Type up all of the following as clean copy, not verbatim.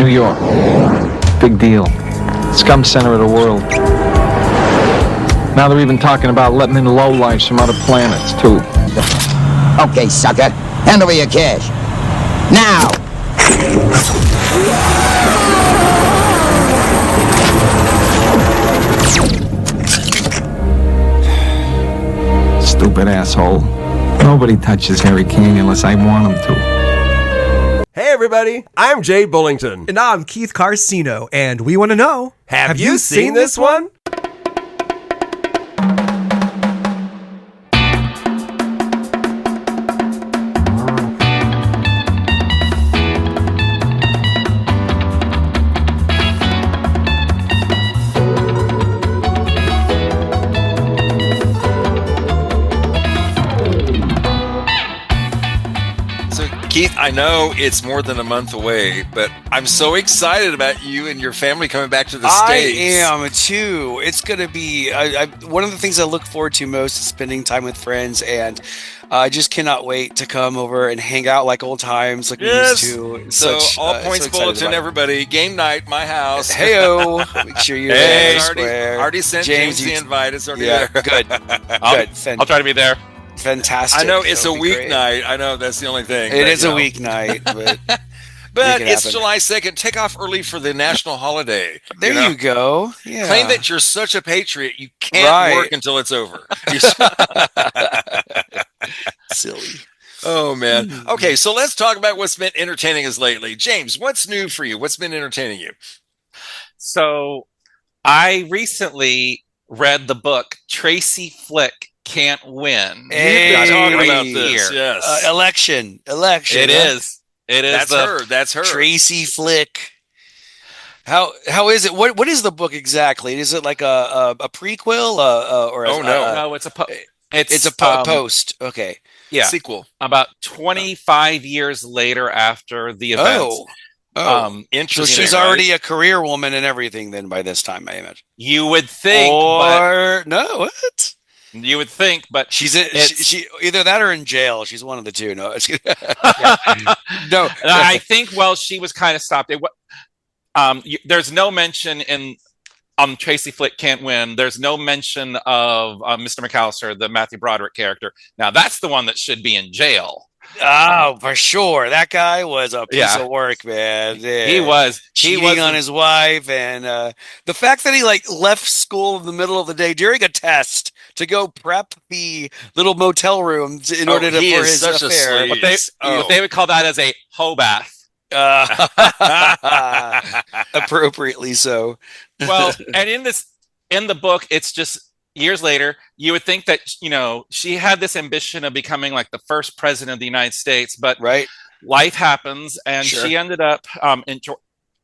York. Big deal. Scum center of the world. Now they're even talking about letting in lowlifes from other planets, too. Okay, sucker. Hand over your cash. Now! Stupid asshole. Nobody touches Harry King unless I want him to. Hey everybody, I'm Jay Bullington. And I'm Keith Carcino, and we want to know, Have you seen this one? Keith, I know it's more than a month away, but I'm so excited about you and your family coming back to the States. I am too. It's going to be one of the things I look forward to most is spending time with friends, and I just cannot wait to come over and hang out like old times, like we used to. So, all points bulletin, everybody. Game night, my house. Heyo, make sure you're there. Already sent James the invite. It's already there. Good. I'll try to be there. Fantastic. I know it's a weeknight. I know that's the only thing. It is a weeknight, but but it's July 2nd. Take off early for the national holiday. There you go. Yeah. Claim that you're such a patriot. You can't work until it's over. Silly. Oh, man. Okay, so let's talk about what's been entertaining us lately. James, what's new for you? What's been entertaining you? So I recently read the book Tracy Flick Can't Win. Hey, talking about this. Yes. Election. It is. That's her. Tracy Flick. How is it? What is the book exactly? Is it like a prequel? No, it's a post. Okay. Yeah. Sequel. About 25 years later after the event. Interesting. So she's already a career woman and everything then by this time, I imagine. You would think. What? You would think, but she either that or in jail. She's one of the two. No, no. I think. Well, she was kind of stopped. There's no mention in Tracy Flick Can't Win. There's no mention of Mr. McAllister, the Matthew Broderick character. Now that's the one that should be in jail. Oh, for sure. That guy was a piece of work, man. Yeah. He was cheating on his wife, and the fact that he left school in the middle of the day during a test to go prep the little motel rooms in order for his affair. They would call that as a hoe bath. Appropriately so. Well, and in the book, it's just years later, you would think that, she had this ambition of becoming like the first president of the United States, but life happens, and she ended up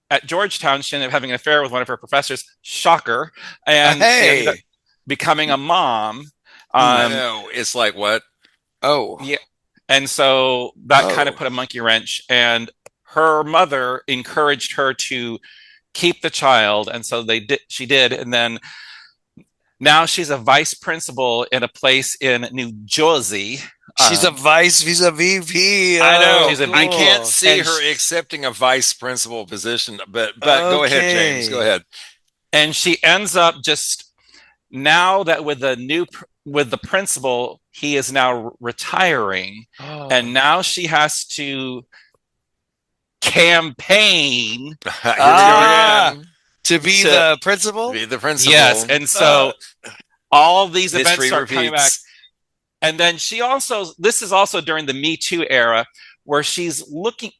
at Georgetown. She ended up having an affair with one of her professors. Shocker. And she ended up becoming a mom. I know. It's like what? Oh. Yeah. And so that kind of put a monkey wrench, and her mother encouraged her to keep the child, and so she did, and then now she's a vice principal in a place in New Jersey. She's a VP. I know. She's a VP. I can't see her accepting a vice principal position, but go ahead, James. Go ahead. And she ends up just now that with the principal, he is now retiring, and now she has to campaign to be the principal? Be the principal. Yes. And so all these events start coming back. And then this is also during the Me Too era, where she's looking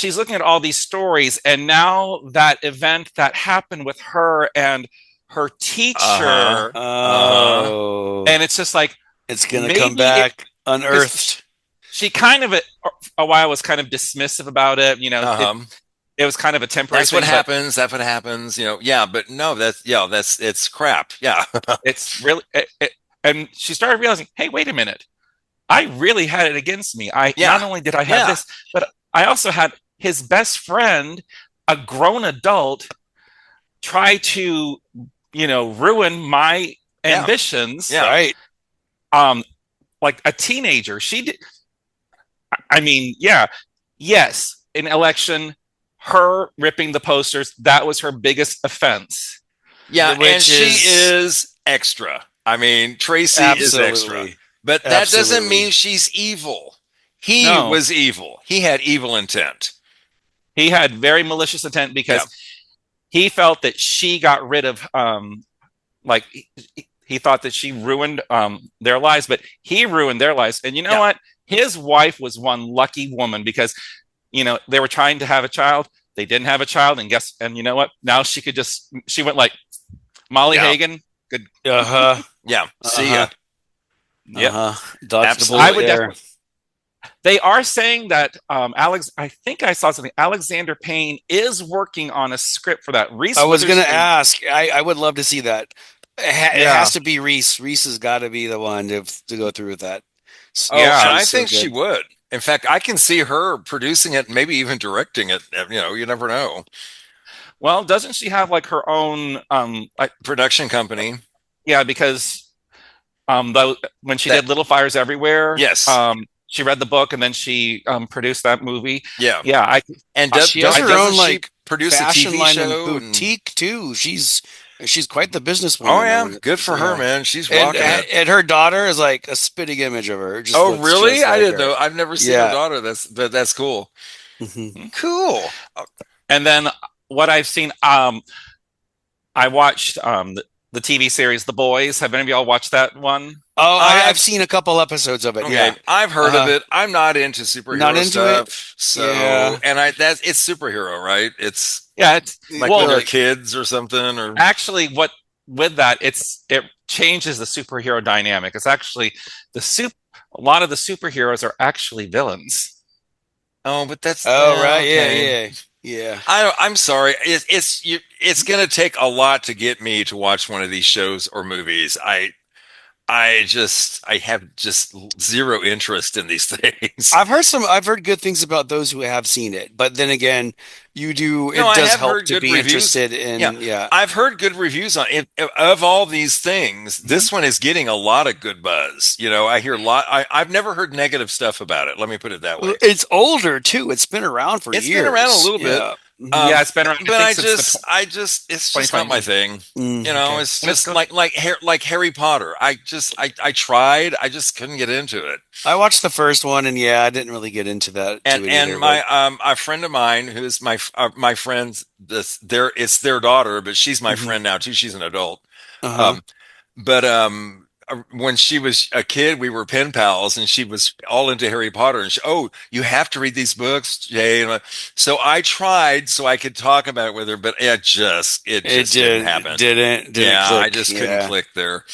at all these stories, and now that event that happened with her and her teacher, and it's just like, it's going to come back unearthed. She kind of a while was kind of dismissive about it, it was kind of a temporary thing. That's what happens, but no, it's crap. Yeah. It's really, and she started realizing, hey, wait a minute. I really had it against me. Not only did I have this, but I also had his best friend, a grown adult, try to, ruin my ambitions. Yeah. Right. Like a teenager. She did. Yes, in election, her ripping the posters, that was her biggest offense. Yeah, Which and she is extra. I mean, Tracy is extra. But that doesn't mean she's evil. He was evil. He had evil intent. He had very malicious intent because he felt that she got rid of, like, he thought that she ruined their lives, but he ruined their lives. And you know what? His wife was one lucky woman because, you know, they were trying to have a child. They didn't have a child. And you know what? Now she went like Molly Hagan. Good. Yeah. See ya. Yeah. I would definitely. They are saying that I think I saw something. Alexander Payne is working on a script for that. Reese. I was going to ask. I would love to see that. It has to be Reese. Reese has got to be the one to go through with that. Oh, yeah, and I think she would. In fact, I can see her producing it, maybe even directing it. You know, you never know. Well, doesn't she have like her own production company? Yeah, because when she did Little Fires Everywhere, she read the book and then she produced that movie. Yeah, yeah. She has her own like produce fashion a TV line show and boutique too. She's quite the businesswoman. Oh yeah, good for her, man. She's rocking it. And her daughter is like a spitting image of her. Just really? Like I didn't know. I've never seen her daughter. That's cool. Cool. And then what I've seen, I watched the TV series The Boys. Have any of y'all watched that one? Oh, I've seen a couple episodes of it. Okay. Yeah, I've heard of it. I'm not into superhero stuff. So, and it's superhero, right? It's like when they're kids or something. Or actually, with that, it changes the superhero dynamic. It's actually a lot of the superheroes are actually villains. Oh, but that's right, yeah. I'm sorry. It's gonna take a lot to get me to watch one of these shows or movies. I have just zero interest in these things. I've heard good things about those who have seen it, but then again, it does help to be interested in. Yeah, I've heard good reviews on it. Of all these things, this one is getting a lot of good buzz. You know, I hear a lot. I've never heard negative stuff about it. Let me put it that way. It's older too. It's been around for years. It's been around a little bit. It's been around. But it's just not my thing. You know, it's just like Harry Potter. I tried. I just couldn't get into it. I watched the first one, and I didn't really get into that. And a friend of mine who's my friend's it's their daughter, but she's my friend now too. She's an adult. When she was a kid, we were pen pals, and she was all into Harry Potter. And you have to read these books, Jay. So I tried so I could talk about it with her, but it just didn't happen. Didn't click. I just couldn't click there.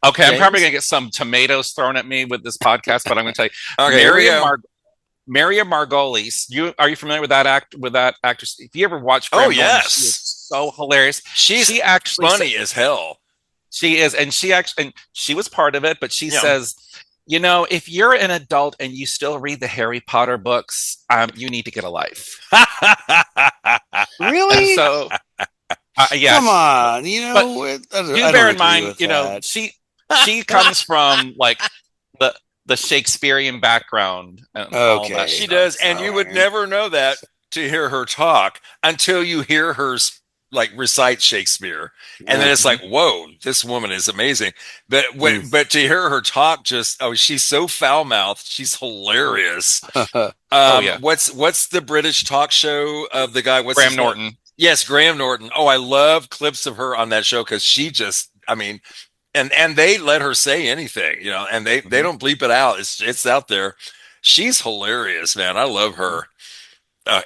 Okay, James? I'm probably gonna get some tomatoes thrown at me with this podcast, but I'm gonna tell you, okay, Maria Margolis. Are you familiar with that actress? If you ever watch, she is so hilarious. She actually funny as hell. She is, and she was part of it, but she says, you know, if you're an adult and you still read the Harry Potter books, you need to get a life. Really? And so, come on, you know. Do bear in mind, you know, she comes from like the Shakespearean background. And all that she does, and you would never know that to hear her talk until you hear her like recite Shakespeare, and then it's like, whoa, this woman is amazing. But but to hear her talk, she's so foul mouthed. She's hilarious. What's the British talk show of the guy? What's Graham Norton? Yes, Graham Norton. Oh, I love clips of her on that show because she just, and they let her say anything, you know, and they don't bleep it out. It's out there. She's hilarious, man. I love her.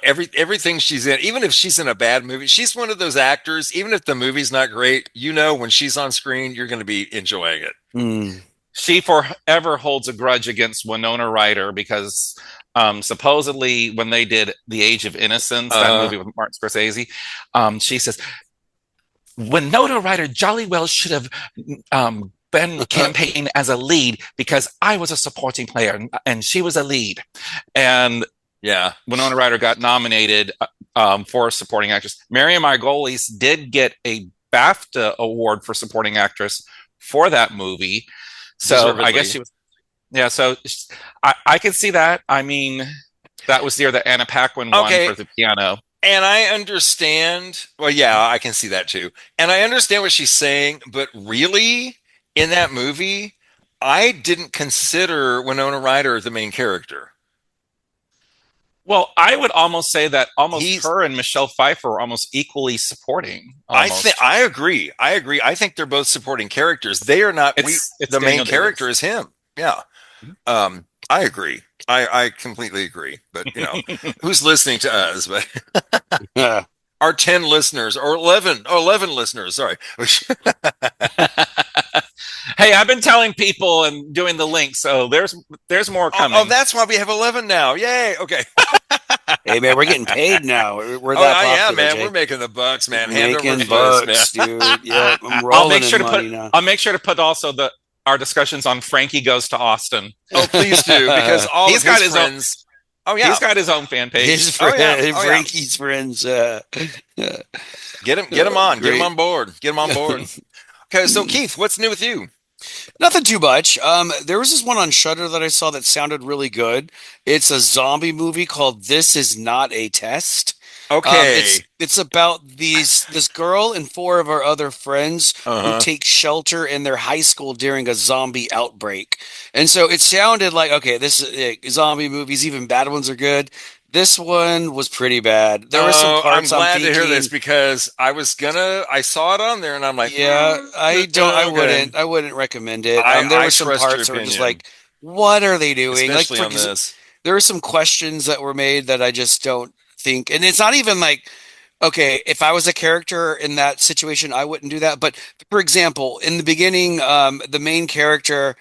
Everything she's in, even if she's in a bad movie, she's one of those actors, even if the movie's not great, you know, when she's on screen, you're going to be enjoying it. She forever holds a grudge against Winona Ryder because supposedly when they did The Age of Innocence, that movie with Martin Scorsese, she says, Winona Ryder jolly well should have been campaigning as a lead because I was a supporting player and she was a lead. And Winona Ryder got nominated for supporting actress. Maria Margolis did get a BAFTA award for supporting actress for that movie. So I guess she was. Yeah, so I can see that. I mean, that was the year that Anna Paquin won for the piano. And I understand. Well, yeah, I can see that too. And I understand what she's saying, but really, in that movie, I didn't consider Winona Ryder the main character. Well, I would almost say that almost He's her and Michelle Pfeiffer are almost equally supporting. Almost. I agree. I agree. I think they're both supporting characters. They are not. It's The main Daniel character Day-Lewis. is him. Yeah. I agree. I completely agree. But who's listening to us? But Yeah. our 10 listeners or 11 listeners. Sorry. Hey, I've been telling people and doing the link, so there's more coming. Oh, that's why we have 11 now. Yay. Okay. Hey man, we're getting paid now. We're Oh, that yeah, popular, man. Jay. We're making the bucks, man. Hand over Making fist, bucks, man. dude. Yeah, I'm I'll rolling make sure in to money put now. I'll make sure to put also our discussions on Frankie Goes to Austin. Oh, please do, because all He's of got his his own- friends. Oh, yeah. He's got his own fan page. His Oh, friend, yeah. Oh, yeah. Frankie's friends. Get him on. Get him Great. on board. Get him on board. Okay, so Keith, what's new with you? Nothing too much. There was this one on Shudder that I saw that sounded really good. It's a zombie movie called "This Is Not a Test." Okay. It's about this girl and four of our other friends who take shelter in their high school during a zombie outbreak. And so it sounded like, okay, this is zombie movies, even bad ones are good. This one was pretty bad. There were some I'm parts glad to hear thinking, this because I saw it on there and I'm like, yeah, okay. I wouldn't recommend it. I There were some trust your parts that were just opinion. like, what are they doing? Especially Like, on this. there were some questions that were made that I just don't think, and it's not even like, okay, if I was a character in that situation, I wouldn't do that. But for example, in the beginning, the main character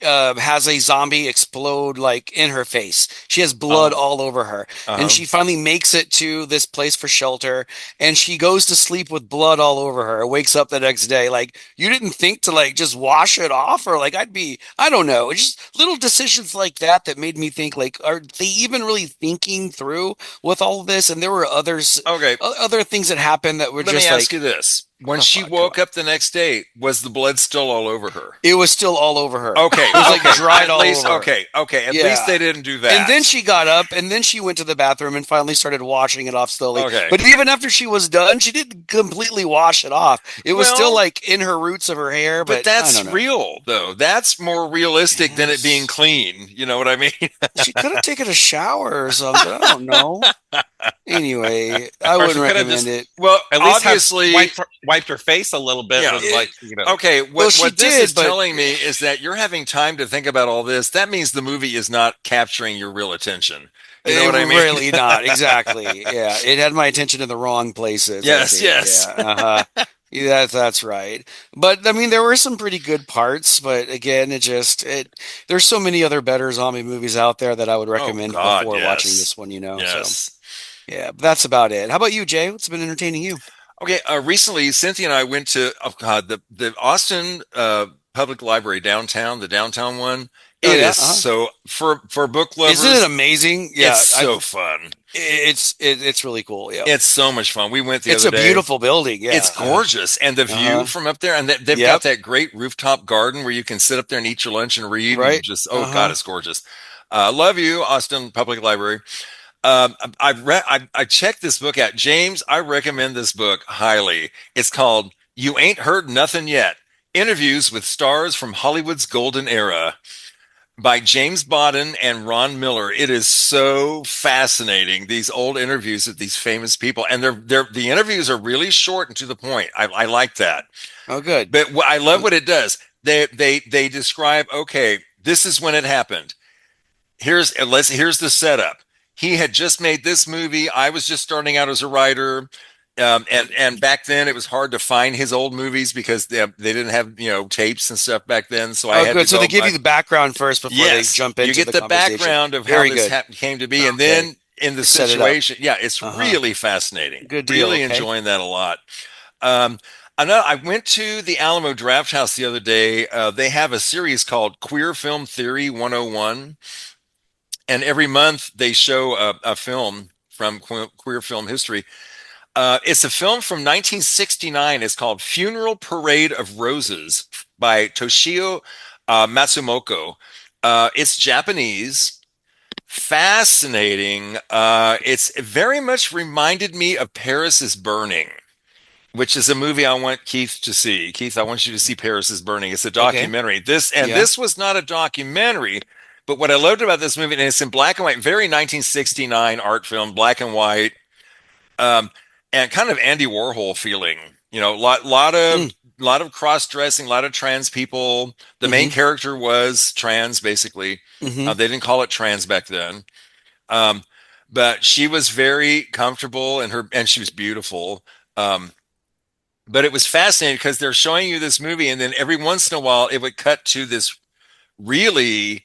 has a zombie explode like in her face. She has blood all over her, and she finally makes it to this place for shelter, and she goes to sleep with blood all over her. Wakes up the next day. Like, you didn't think to like just wash it off, or like I don't know, it's just little decisions like that that made me think like, are they even really thinking through with all of this? And there were Okay. other things that happened that were Let me just ask like, you this. When oh, she fuck, woke up the next day, was the blood still all over her? it was still all over her. Okay. It was like okay. dried At all least, over. Okay. Okay. At Yeah. least they didn't do that. And then she got up and then she went to the bathroom and finally started washing it off slowly. Okay. But even after she was done, she didn't completely wash it off. It was Well, still like in her roots of her hair. But that's I don't know. real, though. That's more realistic than it being clean. You know what I mean? She could have taken a shower or something. I don't know. Anyway, I Or wouldn't she could have recommend just- it. Well, At least obviously. wiped her face a little bit Yeah. with like, you know. Okay, Well, she what this did, is but- telling me is that you're having time to think about all this. That means the movie is not capturing your real attention. You know what I mean? Really not. Exactly. Yeah. It had my attention in the wrong places. I Yes, think. yes. Yeah, yeah, that's right. But I mean, there were some pretty good parts, but again, there's so many other better zombie movies out there that I would recommend God, before yes. watching this one, you know? Yes. So, yeah, but that's about it. How about you, Jay? What's been entertaining you? Okay. Recently, Cynthia and I went to the Austin Public Library downtown, the downtown one. Oh, It yeah? is so for book lovers. Isn't it amazing? Yeah, it's so fun. it's really cool. Yeah, It's so much fun. We went the it's other a day. beautiful building. Yeah, It's gorgeous, and the view from up there, and they've Yep. got that great rooftop garden where you can sit up there and eat your lunch and read. Right. And just God, it's gorgeous. Love you, Austin Public Library. I checked this book out. James, I recommend this book highly. It's called "You Ain't Heard Nothing Yet: Interviews with Stars from Hollywood's Golden Era" by James Bodden and Ron Miller. It is so fascinating. These old interviews with these famous people, and the interviews are really short and to the point. I like that. Oh, good. But I love what it does. They describe, okay, this is when it happened. Here's the setup. He had just made this movie. I was just starting out as a writer. And back then it was hard to find his old movies because they didn't have, tapes and stuff back then. So I had good. to So go they give by- you the background first before they Yes, jump into you get the conversation. background of Very how this good. came to be, and Okay. then in the Set it up. situation, yeah, it's really fascinating. Good deal, Really okay. enjoying that a lot. I went to the Alamo Draft House the other day. They have a series called Queer Film Theory 101, and every month they show a film from queer film history. It's a film from 1969. It's called Funeral Parade of Roses by Toshio Matsumoto. It's Japanese. fascinating. It's very much reminded me of Paris is Burning, which is a movie I want Keith to see. Keith, I want you to see Paris is Burning. It's a documentary. This was not a documentary, but what I loved about this movie, and it's in black and white, very 1969 art film, black and white, and kind of Andy Warhol feeling. You know, lot of cross dressing, a lot of trans people. The main character was trans, basically. They didn't call it trans back then, but she was very comfortable and she was beautiful. But it was fascinating because they're showing you this movie, and then every once in a while, it would cut to this really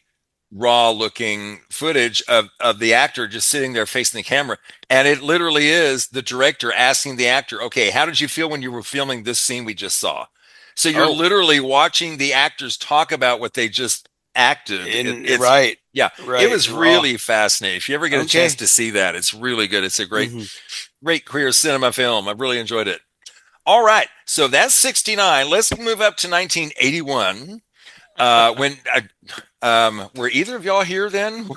raw looking footage of the actor just sitting there facing the camera. And it literally is the director asking the actor, okay, how did you feel when you were filming this scene we just saw? So you're literally watching the actors talk about what they just acted. Yeah. It was really fascinating. If you ever get a chance to see that, it's really good. It's a great queer cinema film. I really enjoyed it. All right. So that's 69. Let's move up to 1981. When were either of y'all here then?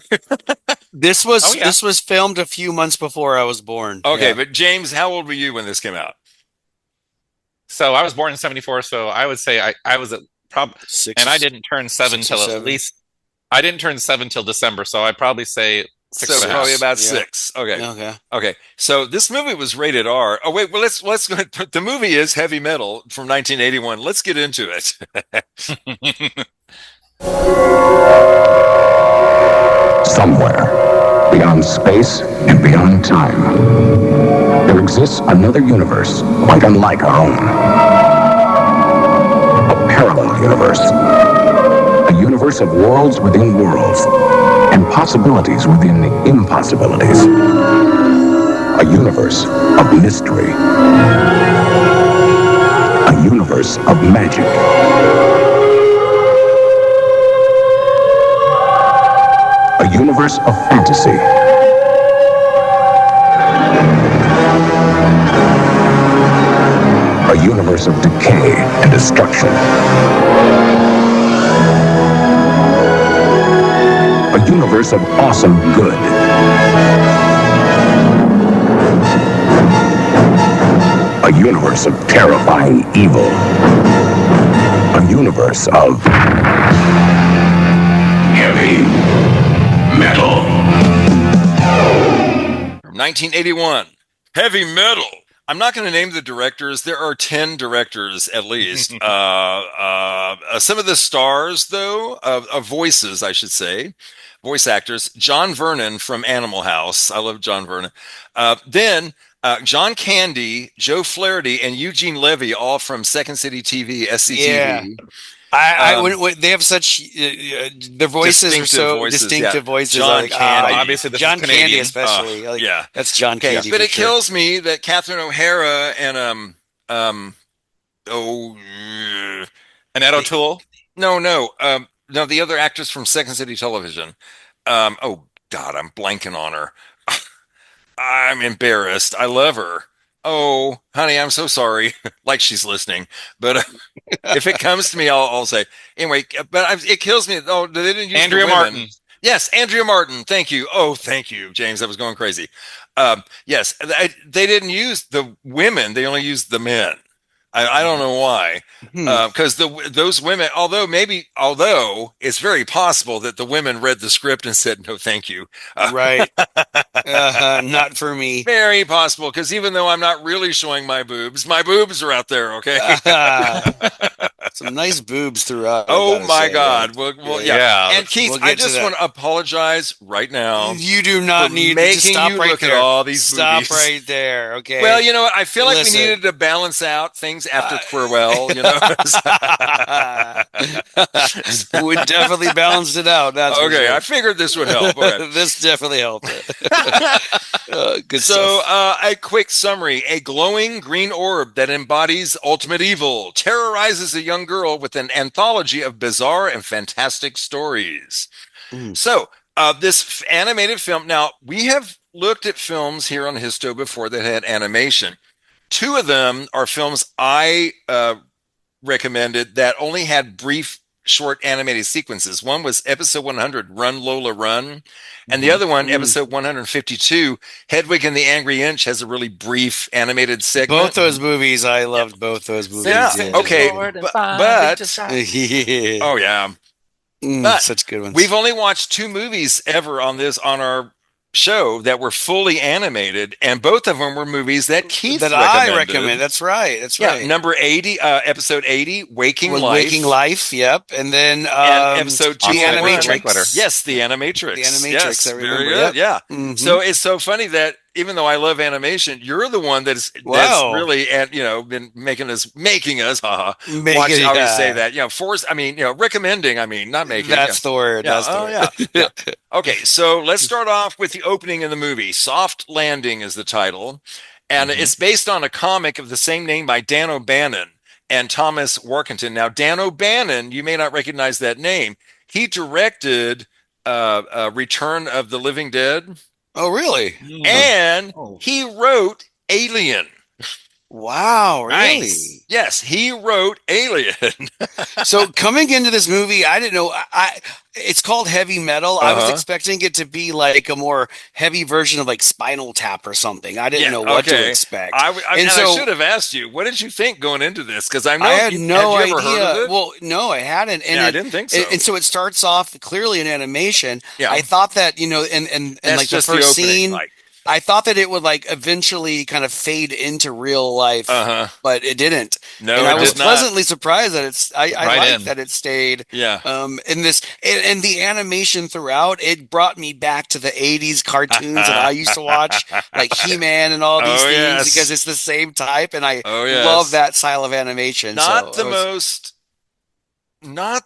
This was filmed a few months before I was born. Okay, but James, how old were you when this came out? So I was born in 74, so I would say I was at and I didn't turn 7 till at least, I didn't turn 7 till December, so I'd probably say 6 so probably about 6. Okay. So this movie was rated R. Oh wait, well let's go. The movie is Heavy Metal from 1981. Let's get into it. Somewhere, beyond space and beyond time, there exists another universe quite unlike our own. A parallel universe. A universe of worlds within worlds, and possibilities within impossibilities. A universe of mystery. A universe of magic. A universe of fantasy. A universe of decay and destruction. A universe of awesome good. A universe of terrifying evil. A universe of heavy metal. From 1981, Heavy Metal. I'm not going to name the directors. There are 10 directors at least. Some of the stars, though, of voices, I should say, voice actors. John Vernon from Animal House. I love John Vernon. Then John Candy, Joe Flaherty, and Eugene Levy, all from Second City TV, SCTV. They have such their voices are so distinctive voices. John Candy, obviously, John Canadian. Candy especially. That's John Candy. But it kills me that Catherine O'Hara and Annette O'Toole. No, the other actress from Second City Television. Oh God, I'm blanking on her. I'm embarrassed. I love her. Oh, honey, I'm so sorry. Like she's listening, but if it comes to me, I'll say anyway. But it kills me. Oh, they didn't use Andrea Martin. Yes, Andrea Martin. Thank you. Oh, thank you, James. I was going crazy. Yes, they didn't use the women. They only used the men. I don't know why, because those women, although it's very possible that the women read the script and said no, thank you. Right, not for me. Very possible, because even though I'm not really showing my boobs are out there. Okay, some nice boobs throughout. Oh my God! Well, yeah. And Keith, I just to want to apologize right now. You do not need making to stop you right look there. at all these Stop movies. right there. Okay. Well, you know what? I feel like Listen. we needed to balance out things after Quirwell. You know. We definitely balanced it out. That's okay. for sure. I figured this would help. Okay. This definitely helped it. Good So, stuff. a quick summary. A glowing green orb that embodies ultimate evil terrorizes a young girl with an anthology of bizarre and fantastic stories. So, this animated film, now, we have looked at films here on Histo before that had animation. 2 of them are films I recommended that only had brief short animated sequences. One was episode 100, Run Lola Run, and the other one, episode 152, Hedwig and the Angry Inch, has a really brief animated segment. Both those movies, I loved both those movies. Yeah, okay, but Yeah. oh yeah, but such good ones. we've only watched 2 movies ever on our show that were fully animated, and both of them were movies that Keith I recommended. recommend. That's right. That's right. Number 80, episode 80, Waking Life. Waking Life. Yep. And then and episode 2, The Animatrix. Yes, The Animatrix. The Animatrix. Yes, I remember. very good. Yep. Yeah. So it's so funny that even though I love animation, you're the one that's really, been making us watch. I always say that, recommending. Not making. That's the word. Yeah. That's the word. Yeah. Okay, so let's start off with the opening of the movie. Soft Landing is the title, and it's based on a comic of the same name by Dan O'Bannon and Thomas Workington. Now, Dan O'Bannon, you may not recognize that name. He directed Return of the Living Dead. Oh, really? And he wrote Alien. Wow, really? Nice. Yes, he wrote Alien. So coming into this movie, I didn't know. It's called heavy metal. I was expecting it to be like a more heavy version of like Spinal Tap or something. I didn't know what to expect. I should have asked you, what did you think going into this? Because I know I had no have you idea. Ever heard of it? Well, no, I hadn't. And I didn't think so. And so it starts off clearly in animation. Yeah. I thought that, and like the first scene. I thought that it would like eventually kind of fade into real life, but it didn't. No, and I was did not. pleasantly surprised that I Right liked that it stayed. Yeah. In this and the animation throughout, it brought me back to the '80s cartoons that I used to watch, like He-Man and all these things, because it's the same type, and I love that style of animation. Not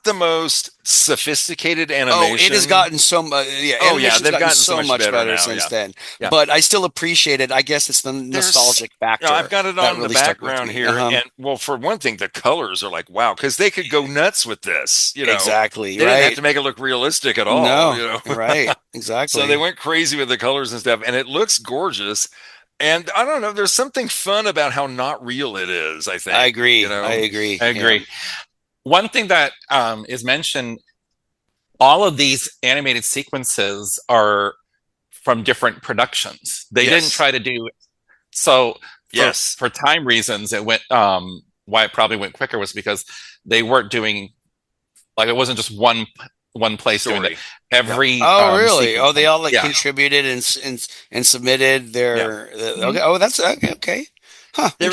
the most sophisticated animation. Oh, it has gotten so much. They've gotten so much better now, since then. Yeah. But I still appreciate it. I guess it's the nostalgic factor. I've got it on the background here, and for one thing, the colors are like wow, because they could go nuts with this. Exactly. They didn't have to make it look realistic at all. No, right? Exactly. So they went crazy with the colors and stuff, and it looks gorgeous. And I don't know, there's something fun about how not real it is. I think I agree. I agree. Yeah. One thing that is mentioned, all of these animated sequences are from different productions. They didn't try to do so. For time reasons, it went. Why it probably went quicker was because they weren't doing it wasn't just one place doing it. Every really? They all contributed and submitted their. Okay. Oh, that's okay. Huh, they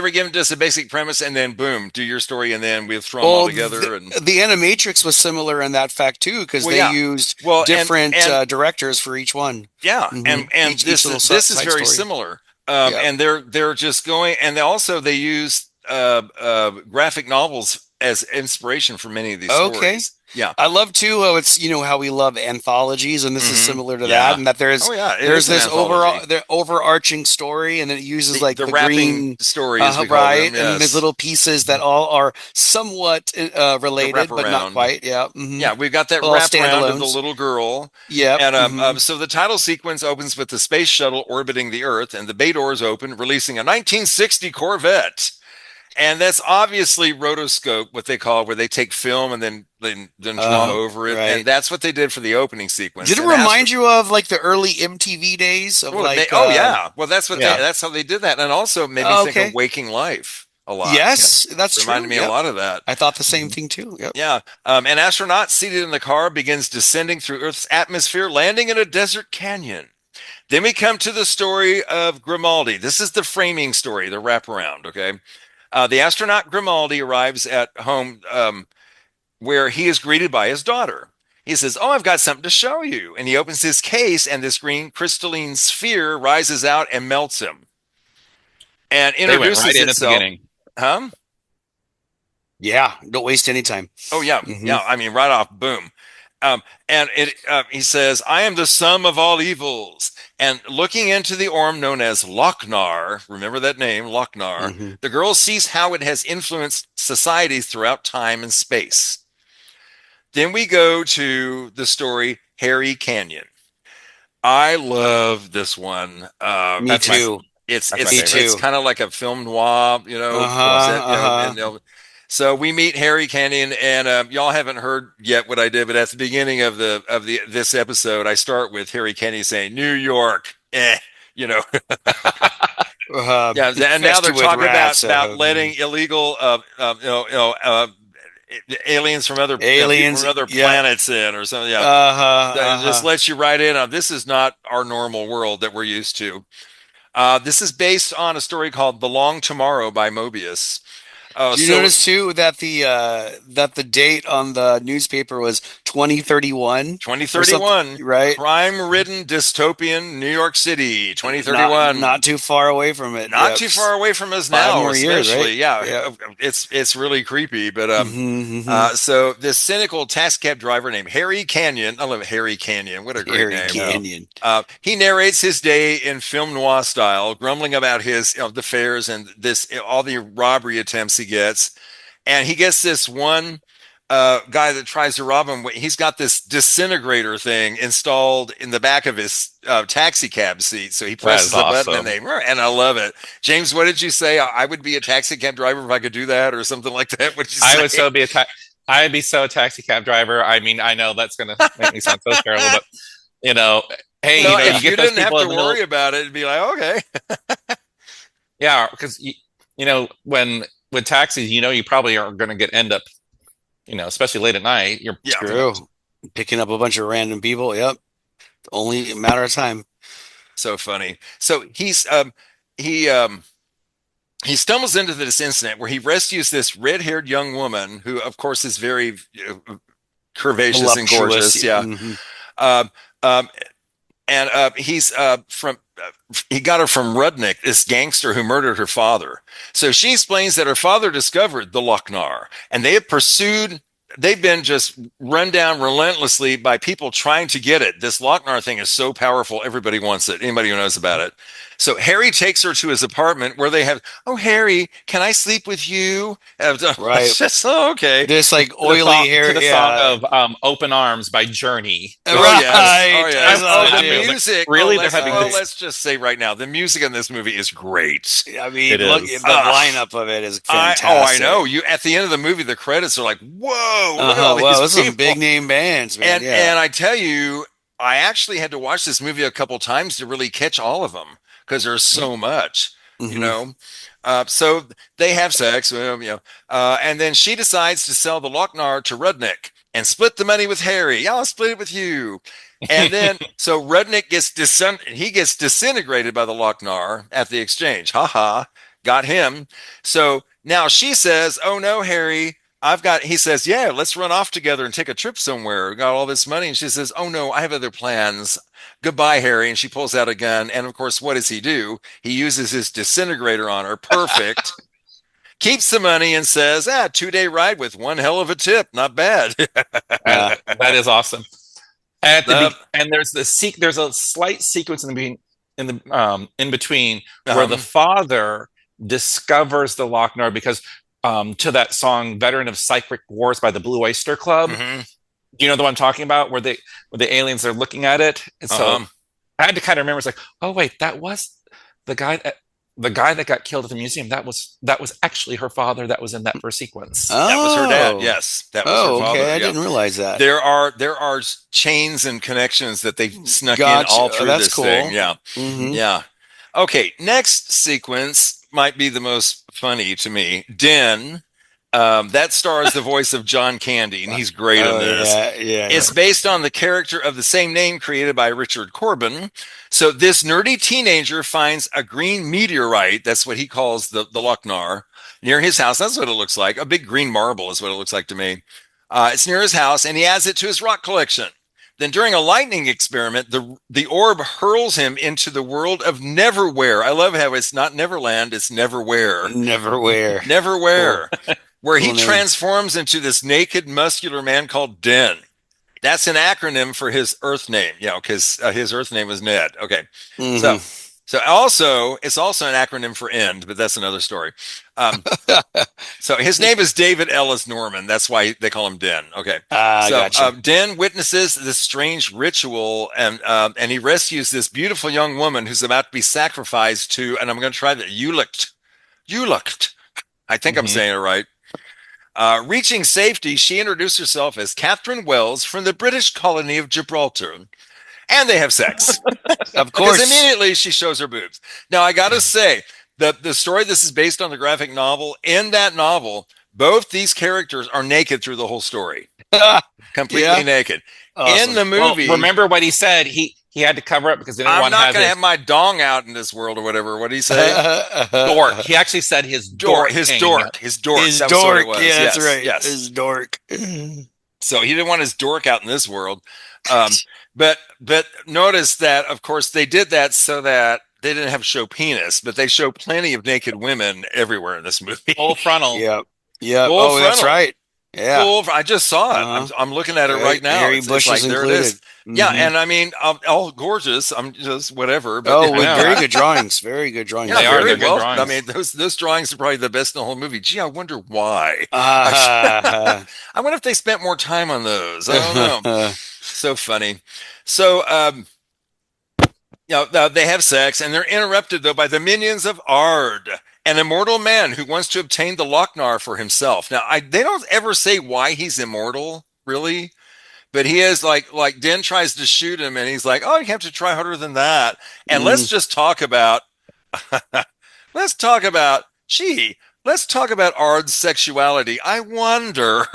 were given just a basic premise, and then boom, do your story, and then we'll throw them all together. The Animatrix was similar in that fact too, because they used different directors for each one. Yeah, and this is very similar. And they're just going, and they used graphic novels as inspiration for many of these stories. Yeah, I love too how it's how we love anthologies, and this is similar to that, and that there's this overarching story, and then it uses like the wrapping green stories, right, and there's little pieces that all are somewhat related, but not quite. Yeah, yeah, we've got that wrap around of the little girl. Yeah, and so the title sequence opens with the space shuttle orbiting the Earth, and the bay doors open, releasing a 1960 Corvette. And that's obviously rotoscope, what they call, where they take film and then draw over it. Right. And that's what they did for the opening sequence. Did it remind you of like the early MTV days of yeah. Well, that's how they did that. And also maybe think of Waking Life a lot. Yes, that's true. Reminded me a lot of that. I thought the same thing too. Yep. Yeah. An astronaut seated in the car begins descending through Earth's atmosphere, landing in a desert canyon. Then we come to the story of Grimaldi. This is the framing story, the wraparound, okay? The astronaut Grimaldi arrives at home where he is greeted by his daughter. He says, "Oh, I've got something to show you." And he opens his case, and this green crystalline sphere rises out and melts him. And introduces itself. Huh? Yeah, don't waste any time. Oh, yeah. Yeah, I mean, right off, boom. He says, "I am the sum of all evils." And looking into the orb known as Lochnar, remember that name, Lochnar, the girl sees how it has influenced societies throughout time and space. Then we go to the story Harry Canyon. I love this one. Me too. It's kind of like a film noir, So we meet Harry Canyon, and y'all haven't heard yet what I did, but at the beginning of this episode, I start with Harry Canyon saying, "New York, you know." Yeah, and now they're talking about letting illegal, aliens from other planets in or something. Yeah, just lets you right in on this is not our normal world that we're used to. This is based on a story called "The Long Tomorrow" by Mobius. Do you notice too that the date on the newspaper was 2031? 2031, right? Crime-ridden dystopian New York City, 2031. Not too far away from it. Not too far away from us now, 5 more years, especially. Right? Yeah, it's really creepy. But so this cynical taxi cab driver named Harry Canyon. I love Harry Canyon. What a great name! Canyon. He narrates his day in film noir style, grumbling about his the fares and all the robbery attempts he gets, and he gets this one guy that tries to rob him. He's got this disintegrator thing installed in the back of his taxi cab seat, so he presses the button and I love it. James, what did you say? I would be a taxi cab driver if I could do that, or something like that. What did you say? I'd be so a taxi cab driver. I mean, I know that's going to make me sound so terrible, but hey, if you didn't have to worry about it, it'd be like, okay. Yeah, because with taxis, you probably are going to end up, especially late at night. You're true. Picking up a bunch of random people. Yep. Only a matter of time. So funny. So he stumbles into this incident where he rescues this red-haired young woman who, of course, is very curvaceous and gorgeous. Yeah. Mm-hmm. He's he got her from Rudnick, this gangster who murdered her father. So she explains that her father discovered the Lochnar, and they've been just run down relentlessly by people trying to get it. This Lochnar thing is so powerful, everybody wants it. Anybody who knows about it. So Harry takes her to his apartment where they have, "Oh, Harry, can I sleep with you?" Right. It's just, okay. This like oily hair. To the song of "Open Arms" by Journey. Oh, yes. The music. Really, let's just say right now, the music in this movie is great. I mean, look, the lineup of it is fantastic. I know. At the end of the movie, the credits are like, "Whoa, look at all these those are some people." big name bands, man. And I tell you, I actually had to watch this movie a couple times to really catch all of them because there's so much, So they have sex, and then she decides to sell the Lochnar to Rudnick and split the money with Harry. "Yeah, I'll split it with you." And then, so Rudnick gets disintegrated by the Lochnar at the exchange. Got him. So now she says, "Oh no, Harry, he says, "Yeah, let's run off together and take a trip somewhere. We got all this money." And she says, "Oh no, I have other plans. Goodbye, Harry." And she pulls out a gun. And of course, what does he do? He uses his disintegrator on her. Perfect. Keeps the money and says, 2-day ride with one hell of a tip. Not bad. That is awesome. And there's a slight sequence in between where the father discovers the Lochnar because to that song "Veteran of Psychic Wars" by the Blue Oyster Club. Mm-hmm. Do you know the one I'm talking about, where the aliens are looking at it? And so I had to kind of remember, it's like, oh wait, that was the guy that got killed at the museum. That was actually her father. That was in that first sequence. Oh. That was her dad. Yes, that was her father. Okay, I didn't realize that. There are chains and connections that they've snuck in all through this thing. Yeah, yeah. Okay, next sequence might be the most funny to me. Den. That stars the voice of John Candy, and he's great in this. It's based on the character of the same name created by Richard Corbin. So this nerdy teenager finds a green meteorite, that's what he calls the Lochnar, near his house. That's what it looks like. A big green marble is what it looks like to me. It's near his house, and he adds it to his rock collection. Then during a lightning experiment, the orb hurls him into the world of Neverwhere. I love how it's not Neverland, it's Neverwhere. Neverwhere. Cool. Where he transforms into this naked, muscular man called Den. That's an acronym for his Earth name, because his Earth name was Ned. Okay. Mm-hmm. So it's also an acronym for End, but that's another story. So his name is David Ellis Norman. That's why they call him Den. Okay. Gotcha. Den witnesses this strange ritual, and he rescues this beautiful young woman who's about to be sacrificed to, and I'm going to try that, Ulicht. I think I'm saying it right. Reaching safety, she introduced herself as Catherine Wells from the British colony of Gibraltar. And they have sex. Of course. Because immediately she shows her boobs. Now, I got to say, the story, this is based on the graphic novel. In that novel, both these characters are naked through the whole story. Completely naked. Awesome. In the movie... Well, remember what he said? He had to cover up because he didn't want to have I'm not going to have my dong out in this world or whatever. What did he say? dork. He actually said his dork. His dork. His That dork. Was Yeah, yes. that's right. Yes. His dork. So he didn't want his dork out in this world. But notice that, of course, they did that so that they didn't have to show penis, but they show plenty of naked women everywhere in this movie. Full frontal. Yep. Oh, that's right. Yeah. I just saw it. I'm looking at it right now. Harry Bush is there included. it is. Mm-hmm. Yeah, and I mean, all gorgeous. I'm just whatever. But, very good drawings. Very good drawings. Yeah, they are very good well. drawings. I mean, those drawings are probably the best in the whole movie. Gee, I wonder why. Uh-huh. I wonder if they spent more time on those. I don't know. So funny. So, they have sex, and they're interrupted though by the minions of Ard, an immortal man who wants to obtain the Lochnar for himself. Now, they don't ever say why he's immortal, really. But he is like Den tries to shoot him, and he's like, "Oh, you have to try harder than that." And let's just talk about, let's talk about Ard's sexuality. I wonder.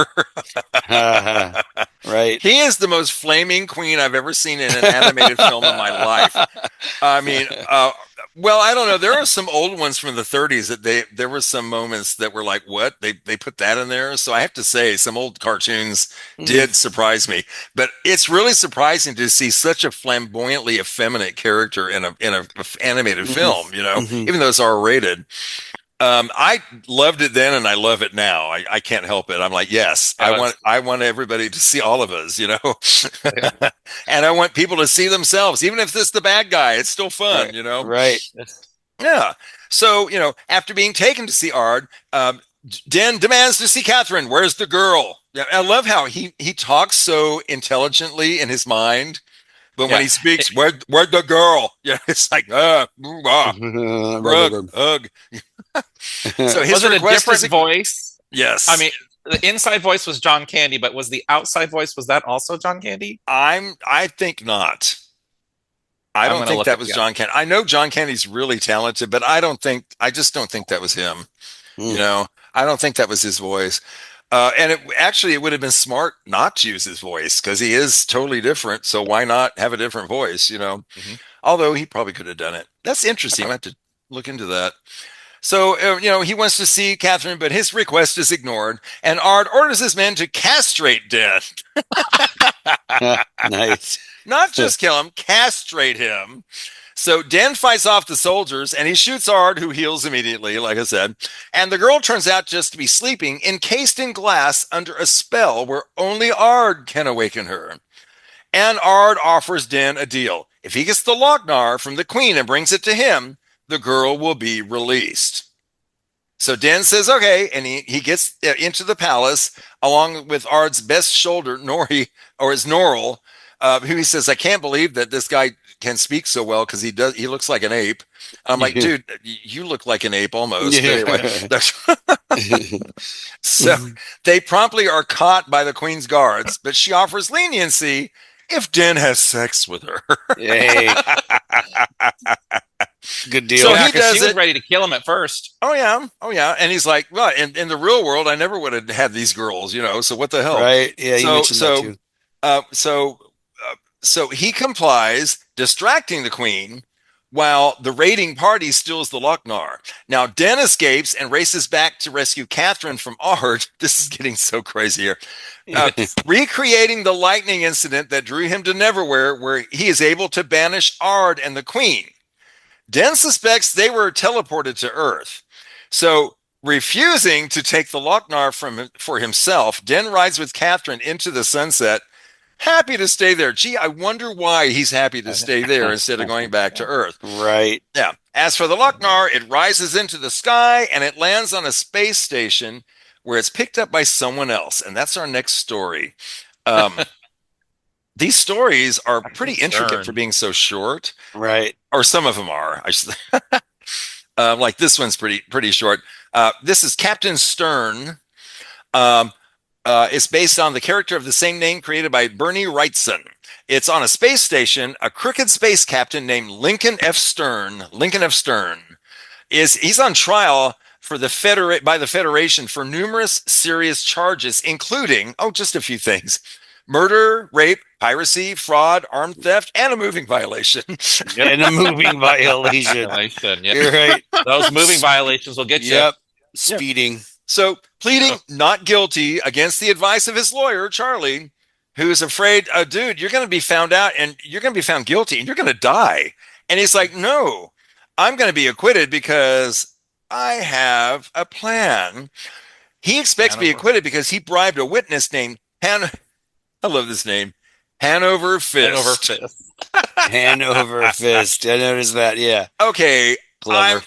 Right. He is the most flaming queen I've ever seen in an animated film in my life. I mean, well, I don't know. There are some old ones from the 30s that there were some moments that were like, what? They put that in there? So I have to say some old cartoons did surprise me. But it's really surprising to see such a flamboyantly effeminate character in a animated film, even though it's R-rated. I loved it then and I love it now. I can't help it. I'm like, yes, I want everybody to see all of us, and I want people to see themselves, even if it's the bad guy, it's still fun, Right. Yeah. So, after being taken to see Ard, Den demands to see Catherine. Where's the girl? I love how he talks so intelligently in his mind. But when he speaks, where'd the girl? Yeah, it's like, ugh. So his was it a request different voice? Yes. I mean, the inside voice was John Candy, but was the outside voice, was that also John Candy? I think not. I don't think that was John Candy. I know John Candy's really talented, but I just don't think that was him. I don't think that was his voice. And it would have been smart not to use his voice because he is totally different. So why not have a different voice, Although he probably could have done it. That's interesting. I have to look into that. So, he wants to see Catherine, but his request is ignored. And Ard orders his men to castrate Den. Nice. Not just kill him, castrate him. So Den fights off the soldiers, and he shoots Ard, who heals immediately, like I said. And the girl turns out just to be sleeping, encased in glass under a spell where only Ard can awaken her. And Ard offers Den a deal. If he gets the Lochnar from the queen and brings it to him, the girl will be released. So Den says, okay, and he gets into the palace along with Ard's best shoulder, Norrell, who he says, I can't believe that this guy can speak so well because he looks like an ape. I'm like, dude, you look like an ape almost. Yeah. Anyway, so they promptly are caught by the queen's guards, but she offers leniency if Den has sex with her. Yay. Good deal. So Yeah, he because does she was it. ready to kill him at first. Oh yeah. And he's like, well, in the real world, I never would have had these girls, so what the hell? Right. Yeah, you mentioned that too. So he complies, distracting the queen, while the raiding party steals the Lochnar. Now Den escapes and races back to rescue Catherine from Ard. This is getting so crazy here. Recreating the lightning incident that drew him to Neverwhere, where he is able to banish Ard and the queen. Den suspects they were teleported to Earth. So, refusing to take the Lochnar for himself, Den rides with Catherine into the sunset, happy to stay there. Gee, I wonder why he's happy to stay there instead of going back to Earth. Right. Yeah. As for the Lochnar, it rises into the sky and it lands on a space station where it's picked up by someone else. And that's our next story. These stories are pretty intricate for being so short. Right. Or some of them are. Like this one's pretty short. This is Captain Stern. It's based on the character of the same name created by Bernie Wrightson. It's on a space station. A crooked space captain named Lincoln F. Stern. He's on trial for by the Federation for numerous serious charges, including just a few things: murder, rape, piracy, fraud, armed theft, and a moving violation. And a moving violation. Yep. You're right. Those moving violations will get you. Yep. Speeding. So, pleading not guilty against the advice of his lawyer, Charlie, who's afraid, dude, you're going to be found out and you're going to be found guilty and you're going to die. And he's like, no, I'm going to be acquitted because I have a plan. He expects to be acquitted because he bribed a witness named I love this name, Hanover Fist. Hanover Fist. I noticed that. Yeah. Okay. Clever.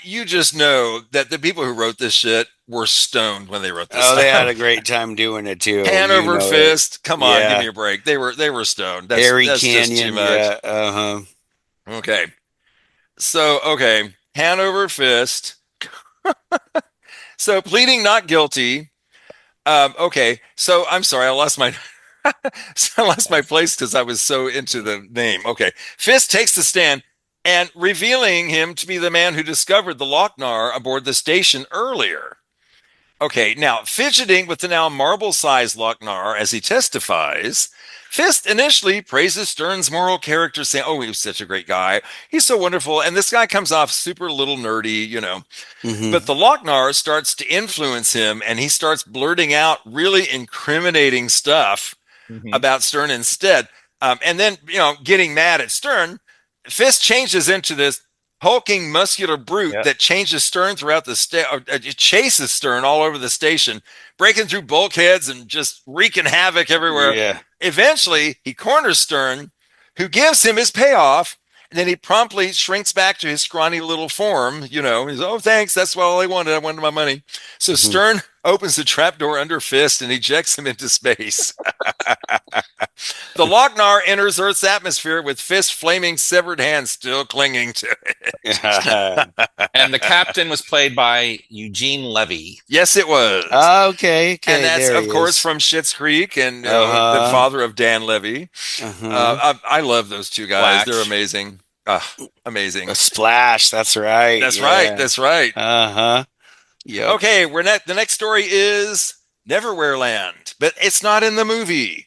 You just know that the people who wrote this shit were stoned when they wrote this. Oh, they had a great time doing it too. Hanover Fist. Come on, give me a break. They were stoned. That's Canyon. Just too much. Yeah. Okay. So, Hanover Fist. So, pleading not guilty. Okay. So, I'm sorry, I lost my place because I was so into the name. Okay. Fist takes the stand and revealing him to be the man who discovered the Lochnar aboard the station earlier. Okay, now fidgeting with the now marble-sized Lochnar as he testifies, Fist initially praises Stern's moral character, saying, "Oh, he was such a great guy. He's so wonderful." And this guy comes off super little nerdy, Mm-hmm. But the Lochnar starts to influence him, and he starts blurting out really incriminating stuff about Stern instead. And then, getting mad at Stern, Fist changes into this hulking, muscular brute that changes Stern throughout the chases Stern all over the station, breaking through bulkheads and just wreaking havoc everywhere. Yeah. Eventually, he corners Stern, who gives him his payoff, and then he promptly shrinks back to his scrawny little form. He's, "Oh, thanks, that's all I wanted. I wanted my money." So Stern opens the trapdoor under Fist and ejects him into space. The Lochnar enters Earth's atmosphere with Fist's flaming severed hand still clinging to it. And the captain was played by Eugene Levy. Yes, it was. Okay. And that's, of course, from Schitt's Creek and the father of Dan Levy. I love those two guys. They're amazing. Amazing. A Splash. That's right. That's right. Yep. Okay, the next story is Neverwhereland, but it's not in the movie.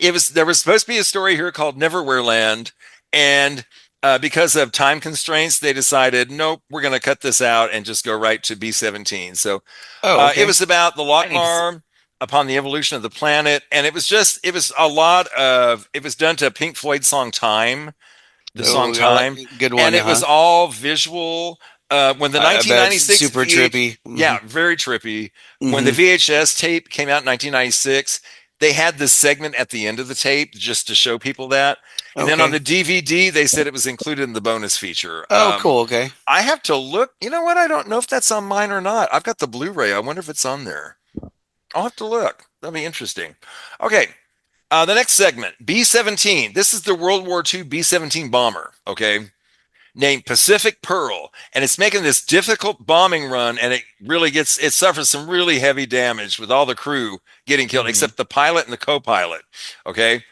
There was supposed to be a story here called Neverwhereland, and because of time constraints, they decided, nope, we're going to cut this out and just go right to B-17. So it was about the Lochnar upon the evolution of the planet, and it was done to a Pink Floyd song Time, song Time. Good one. And it was all visual. When the 1996 super trippy. Yeah, very trippy. When the VHS tape came out in 1996, they had this segment at the end of the tape just to show people that. And then on the DVD, they said it was included in the bonus feature. Oh, cool. Okay. I have to look. You know what? I don't know if that's on mine or not. I've got the Blu-ray. I wonder if it's on there. I'll have to look. That'll be interesting. Okay. The next segment, B-17. This is the World War II B-17 bomber. Okay. Named Pacific Pearl, and it's making this difficult bombing run, and it suffers some really heavy damage with all the crew getting killed, except the pilot and the co-pilot. Okay.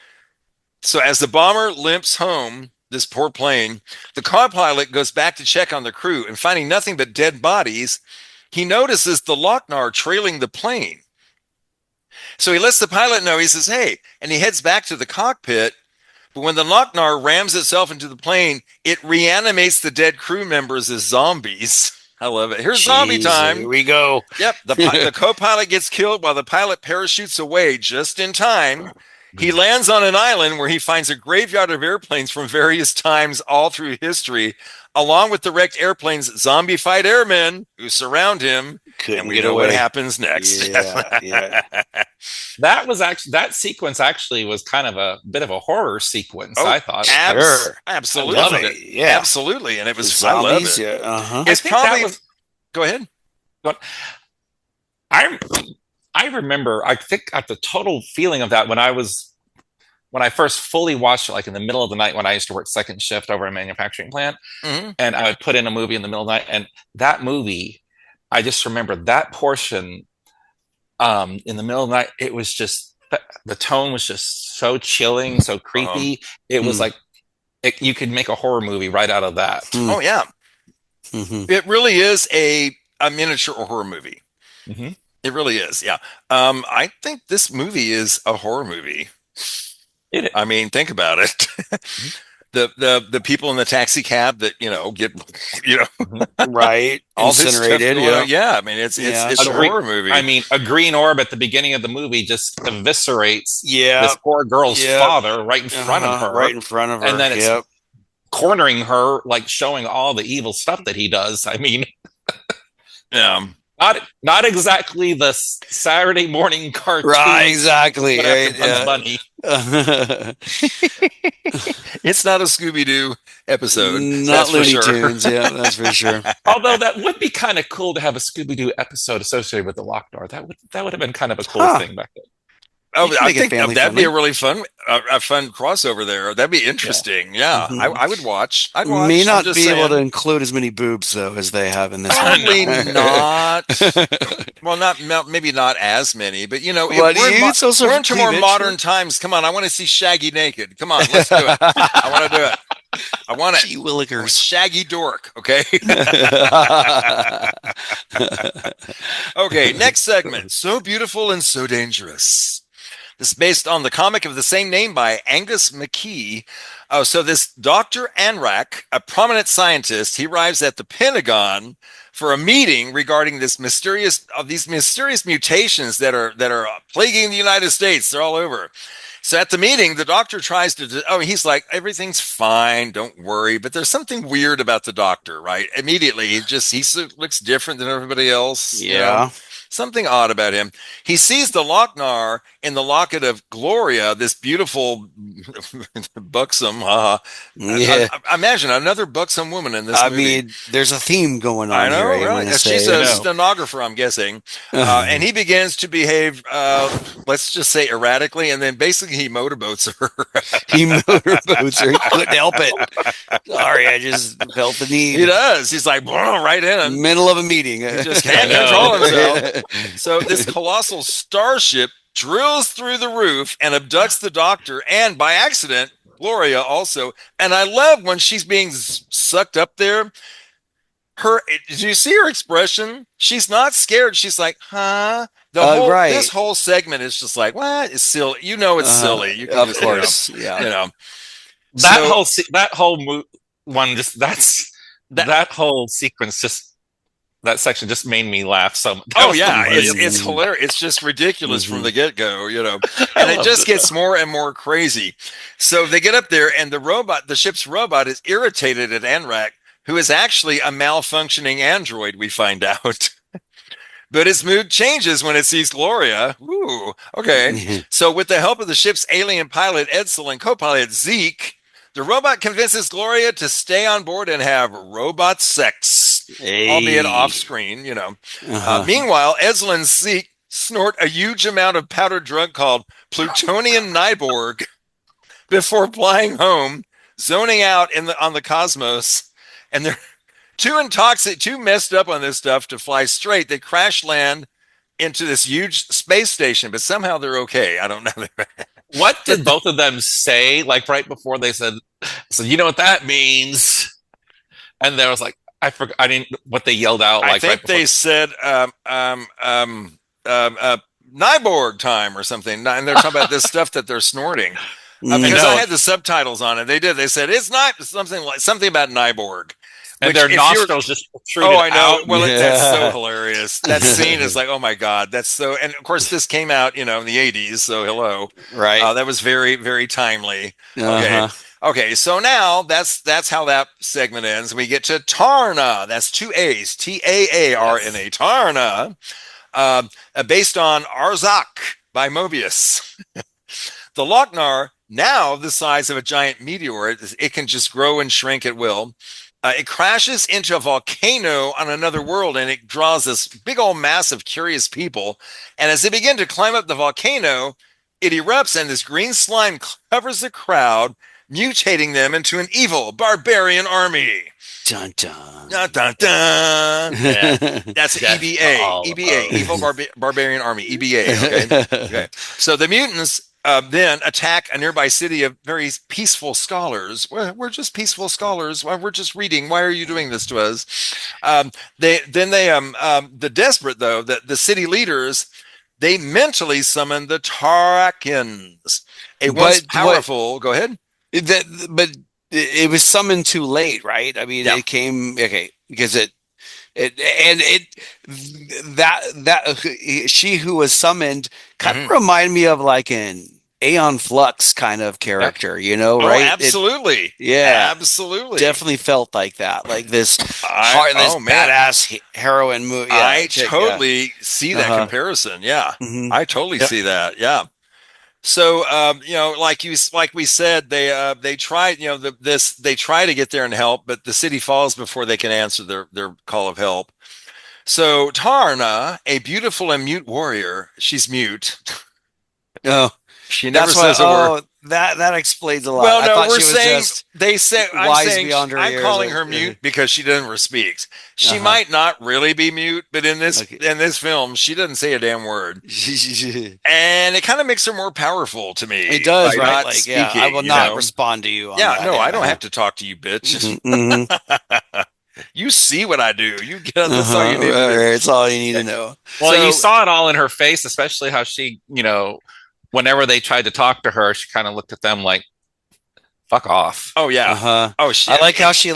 So as the bomber limps home, this poor plane, the co-pilot goes back to check on the crew, and finding nothing but dead bodies, he notices the Lochnar trailing the plane. So he lets the pilot know, he says, "Hey," and he heads back to the cockpit. But when the Lochnar rams itself into the plane, it reanimates the dead crew members as zombies. I love it. Here's zombie time. Here we go. Yep. The co-pilot gets killed while the pilot parachutes away just in time. He lands on an island where he finds a graveyard of airplanes from various times all through history, along with the wrecked airplanes, zombie-fied airmen who surround him. Couldn't we get know away. what happens next. Yeah. That sequence actually was kind of a bit of a horror sequence. I thought. Absolutely. I loved it. Yeah. Absolutely. And it was zombies. I love it. Yeah. It's probably. Go ahead. I remember. I think at the total feeling of that when I first fully watched it, like in the middle of the night when I used to work second shift over a manufacturing plant, and I would put in a movie in the middle of the night, and that movie, I just remember that portion in the middle of the night. It was just the tone was just so chilling, so creepy. It was like you could make a horror movie right out of that. Oh yeah, it really is a miniature horror movie. It really is. Yeah. I think this movie is a horror movie. I mean, think about it. The people in the taxi cab that get right all this stuff incinerated. going on. Yeah, I mean it's a horror movie. I mean, a green orb at the beginning of the movie just eviscerates Yeah. this poor girl's father right in front of her, right in front of her, and then it's cornering her, like showing all the evil stuff that he does. I mean, yeah. Not exactly the Saturday morning cartoon. Right, exactly. Right, Bugs Bunny. It's not a Scooby-Doo episode. Not Looney Tunes, yeah, that's for sure. Although that would be kind of cool to have a Scooby-Doo episode associated with the lock door. That would have been kind of a cool thing back then. Oh, I think that'd be a really fun crossover there. That'd be interesting. Yeah, I would watch. I'd watch. May not be able to include as many boobs though as they have in this. Probably not. Well, maybe not as many, but we're into more modern times. Come on, I want to see Shaggy naked. Come on, let's do it. I want to do it. I want it. Gee willikers. Shaggy dork. Okay. Okay. Next segment. So beautiful and so dangerous. This is based on the comic of the same name by Angus McKee. So this Dr. Anrak, a prominent scientist, he arrives at the Pentagon for a meeting regarding these mysterious mutations that are plaguing the United States. They're all over. So at the meeting, the doctor tries to, he's like, everything's fine, don't worry. But there's something weird about the doctor, right? Immediately, he looks different than everybody else. Yeah. Something odd about him. He sees the Lochnar in the locket of Gloria, this beautiful buxom. Yeah. I imagine another buxom woman in this movie. I mean, there's a theme going on. I know, here, right? She's a stenographer, I'm guessing. And he begins to behave, let's just say, erratically, and then basically he motorboats her. He motorboats her. He couldn't help it. Sorry, I just felt the need. He does. He's like, right in him. Middle of a meeting. He just can't control himself. So this colossal starship drills through the roof and abducts the doctor, and by accident, Gloria also. And I love when she's being sucked up there. Did you see her expression? She's not scared. She's like, huh? This whole segment is just like, what? It's silly. It's silly. You can of course. That whole sequence just. That section just made me laugh so much. Oh yeah, it's hilarious. It's just ridiculous from the get-go, and it just gets more and more crazy. So they get up there, and the ship's robot is irritated at Anrak, who is actually a malfunctioning android, we find out. But its mood changes when it sees Gloria. Ooh, okay. So with the help of the ship's alien pilot, Edsel, and co-pilot Zeke, the robot convinces Gloria to stay on board and have robot sex, albeit off-screen, Meanwhile, Edsel and Zeke snort a huge amount of powdered drug called plutonium Nyborg before flying home, zoning out on the cosmos, and they're too messed up on this stuff to fly straight. They crash land into this huge space station, but somehow they're okay. I don't know. What did both of them say? Like right before they said, "So you know what that means?" And there was like, I forgot. I didn't what they yelled out. I think they said, Nyborg time or something, and they're talking about this stuff that they're snorting. Because I had the subtitles on it. They did. They said it's not something about Nyborg. And their nostrils just protruded out. Oh, I know. Out. Well, that's so hilarious. That scene is like, oh my God, that's so. And of course, this came out, in the 80s. So hello, right? That was very, very timely. Okay, okay. So now that's how that segment ends. We get to Tarna. That's 2 A's. Taarna. Tarna, based on Arzak by Mobius. The Lochnar, now the size of a giant meteor, it can just grow and shrink at will. It crashes into a volcano on another world, and it draws this big old mass of curious people. And as they begin to climb up the volcano, it erupts, and this green slime covers the crowd. mutating them into an evil barbarian army. Dun dun. Dun, dun, dun. Yeah, that's Death to EBA. all EBA, of- Evil Barbarian Army. EBA. Okay. So the mutants then attack a nearby city of very peaceful scholars. Well, we're just peaceful scholars. Well, we're just reading. Why are you doing this to us? The desperate though, the city leaders, they mentally summon the Tarkins, a once powerful. Go ahead. But it was summoned too late, right? I mean, Yeah. it came because she who was summoned kind of reminded me of like an Aeon Flux kind of character, you know, Oh, right? absolutely. Absolutely. Definitely felt like that, like this man. badass heroine movie. Yeah, I totally see that comparison. Yeah, I totally see that. Yeah. So, like we said, they try, they try to get there and help, but the city falls before they can answer their call of help. So Tarna, a beautiful and mute warrior, she's mute. Oh, she never says a word. That explains a lot. Well, I no, thought we're she was saying just I'm years. calling her mute because she never speaks. She might not really be mute, but in this film, she doesn't say a damn word, and it kind of makes her more powerful to me. It does, right? Not Like, speaking, I will not respond to you. On that. I don't have to talk to you, bitch. You see what I do. You get that's all you need to do. It's all you need to know. Well, you saw it all in her face, especially how she, whenever they tried to talk to her, she kind of looked at them like, fuck off. Oh yeah. Oh shit. I like how she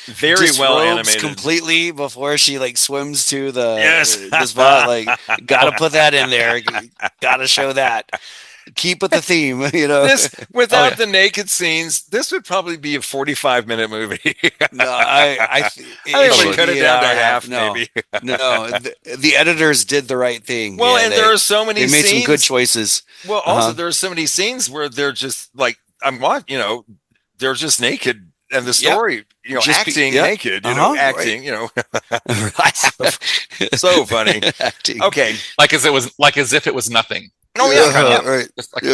very well animated completely before she swims to the yes. spot. Like, gotta put that in there. Gotta show that. Keep with the theme, This without the naked scenes, this would probably be a 45-minute movie. No, I think we cut it down to half, maybe. No, the editors did the right thing. Well, and there are so many. They made scenes, some good choices. Well, also there are so many scenes where they're just like they're just naked, and the story, acting naked, acting, so funny. Acting. Okay, like as if it was nothing. Oh yeah, right.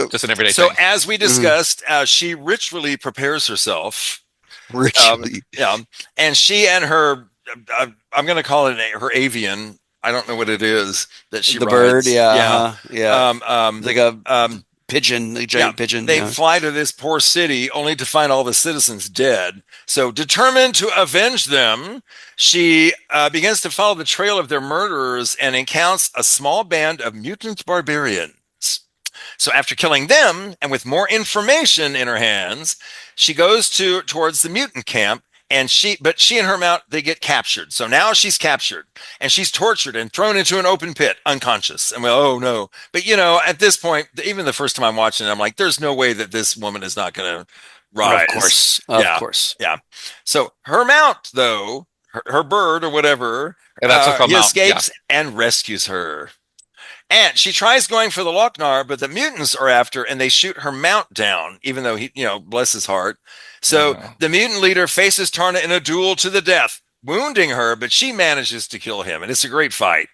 Just an everyday so thing. as we discussed, she ritually prepares herself. Ritually, and she and her, I'm going to call it her avian. I don't know what it is that she the rides. bird, yeah. Like a pigeon, a giant pigeon. They fly to this poor city only to find all the citizens dead. So determined to avenge them, she begins to follow the trail of their murderers and encounters a small band of mutant barbarians. So after killing them, and with more information in her hands, she goes towards the mutant camp, and she and her mount, they get captured. So now she's captured, and she's tortured and thrown into an open pit, unconscious. And oh no. But at this point, even the first time I'm watching it, I'm like, there's no way that this woman is not going to rise. Of course. Yeah. So her mount, though, her bird or whatever, he escapes and rescues her. And she tries going for the Lochnar, but the mutants are after, and they shoot her mount down, even though he, bless his heart. So the mutant leader faces Tarna in a duel to the death, wounding her, but she manages to kill him. And it's a great fight.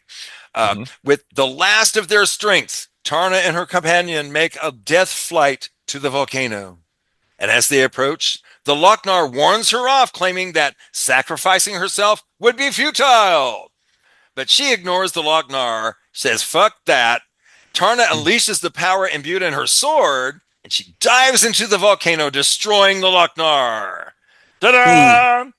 With the last of their strength, Tarna and her companion make a death flight to the volcano. And as they approach, the Lochnar warns her off, claiming that sacrificing herself would be futile. But she ignores the Lochnar, says, fuck that. Tarna unleashes the power imbued in her sword, and she dives into the volcano, destroying the Lochnar. Ta-da!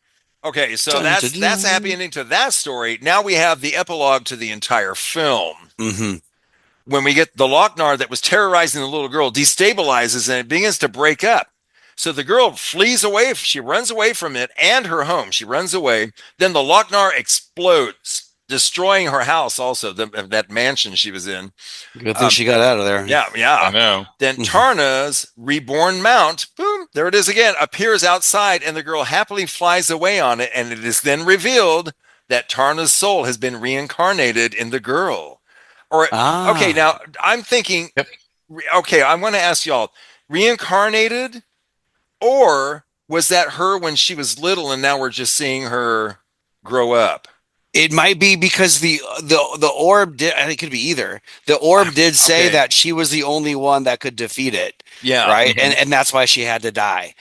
Okay, so that's a happy ending to that story. Now we have the epilogue to the entire film. When we get the Lochnar that was terrorizing the little girl destabilizes, and it begins to break up. So the girl flees away. She runs away from it and her home. She runs away. Then the Lochnar explodes, destroying her house also, that mansion she was in. Good thing she got out of there. Yeah. I know. Then Tarna's reborn mount, boom, there it is again, appears outside, and the girl happily flies away on it, and it is then revealed that Tarna's soul has been reincarnated in the girl. Okay, now I'm thinking, okay, I want to ask y'all, reincarnated, or was that her when she was little and now we're just seeing her grow up? It might be because the orb did. I think it could be either. The orb did say that she was the only one that could defeat it. Yeah. Right. And that's why she had to die.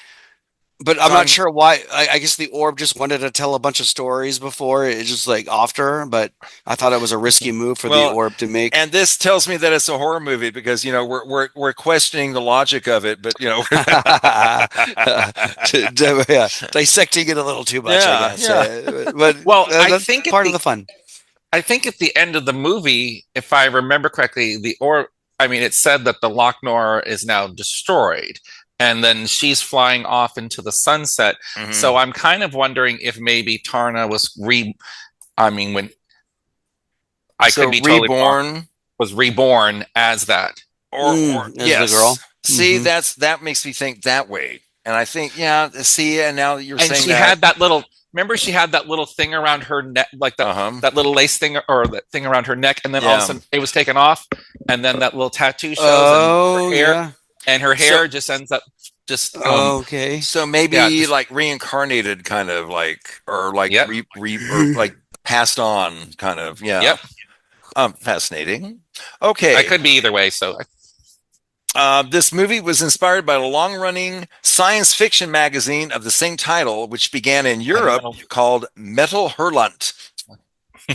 But I'm not sure why. I guess the orb just wanted to tell a bunch of stories before it just like offed her. But I thought it was a risky move for the orb to make. And this tells me that it's a horror movie because we're questioning the logic of it, but Dissecting it a little too much, I guess. Yeah. But I that's think part of the fun. I think at the end of the movie, if I remember correctly, it said that the Loch-Nor is now destroyed, and then she's flying off into the sunset. Mhm. So I'm kind of wondering if maybe Tarna was could be totally wrong, was reborn as that, or as yes. the girl. See, that makes me think that way, and I think and now that you're and saying she had that little. Remember, she had that little thing around her neck, like that little lace thing, or that thing around her neck, and then all of a sudden it was taken off, and then that little tattoo shows, and her hair just ends up just. Okay. So maybe like reincarnated, kind of like, or like or like passed on, kind of. Yeah. Yep. Fascinating. Okay. I could be either way. So. This movie was inspired by a long-running science fiction magazine of the same title, which began in Europe, called Metal Hurlant.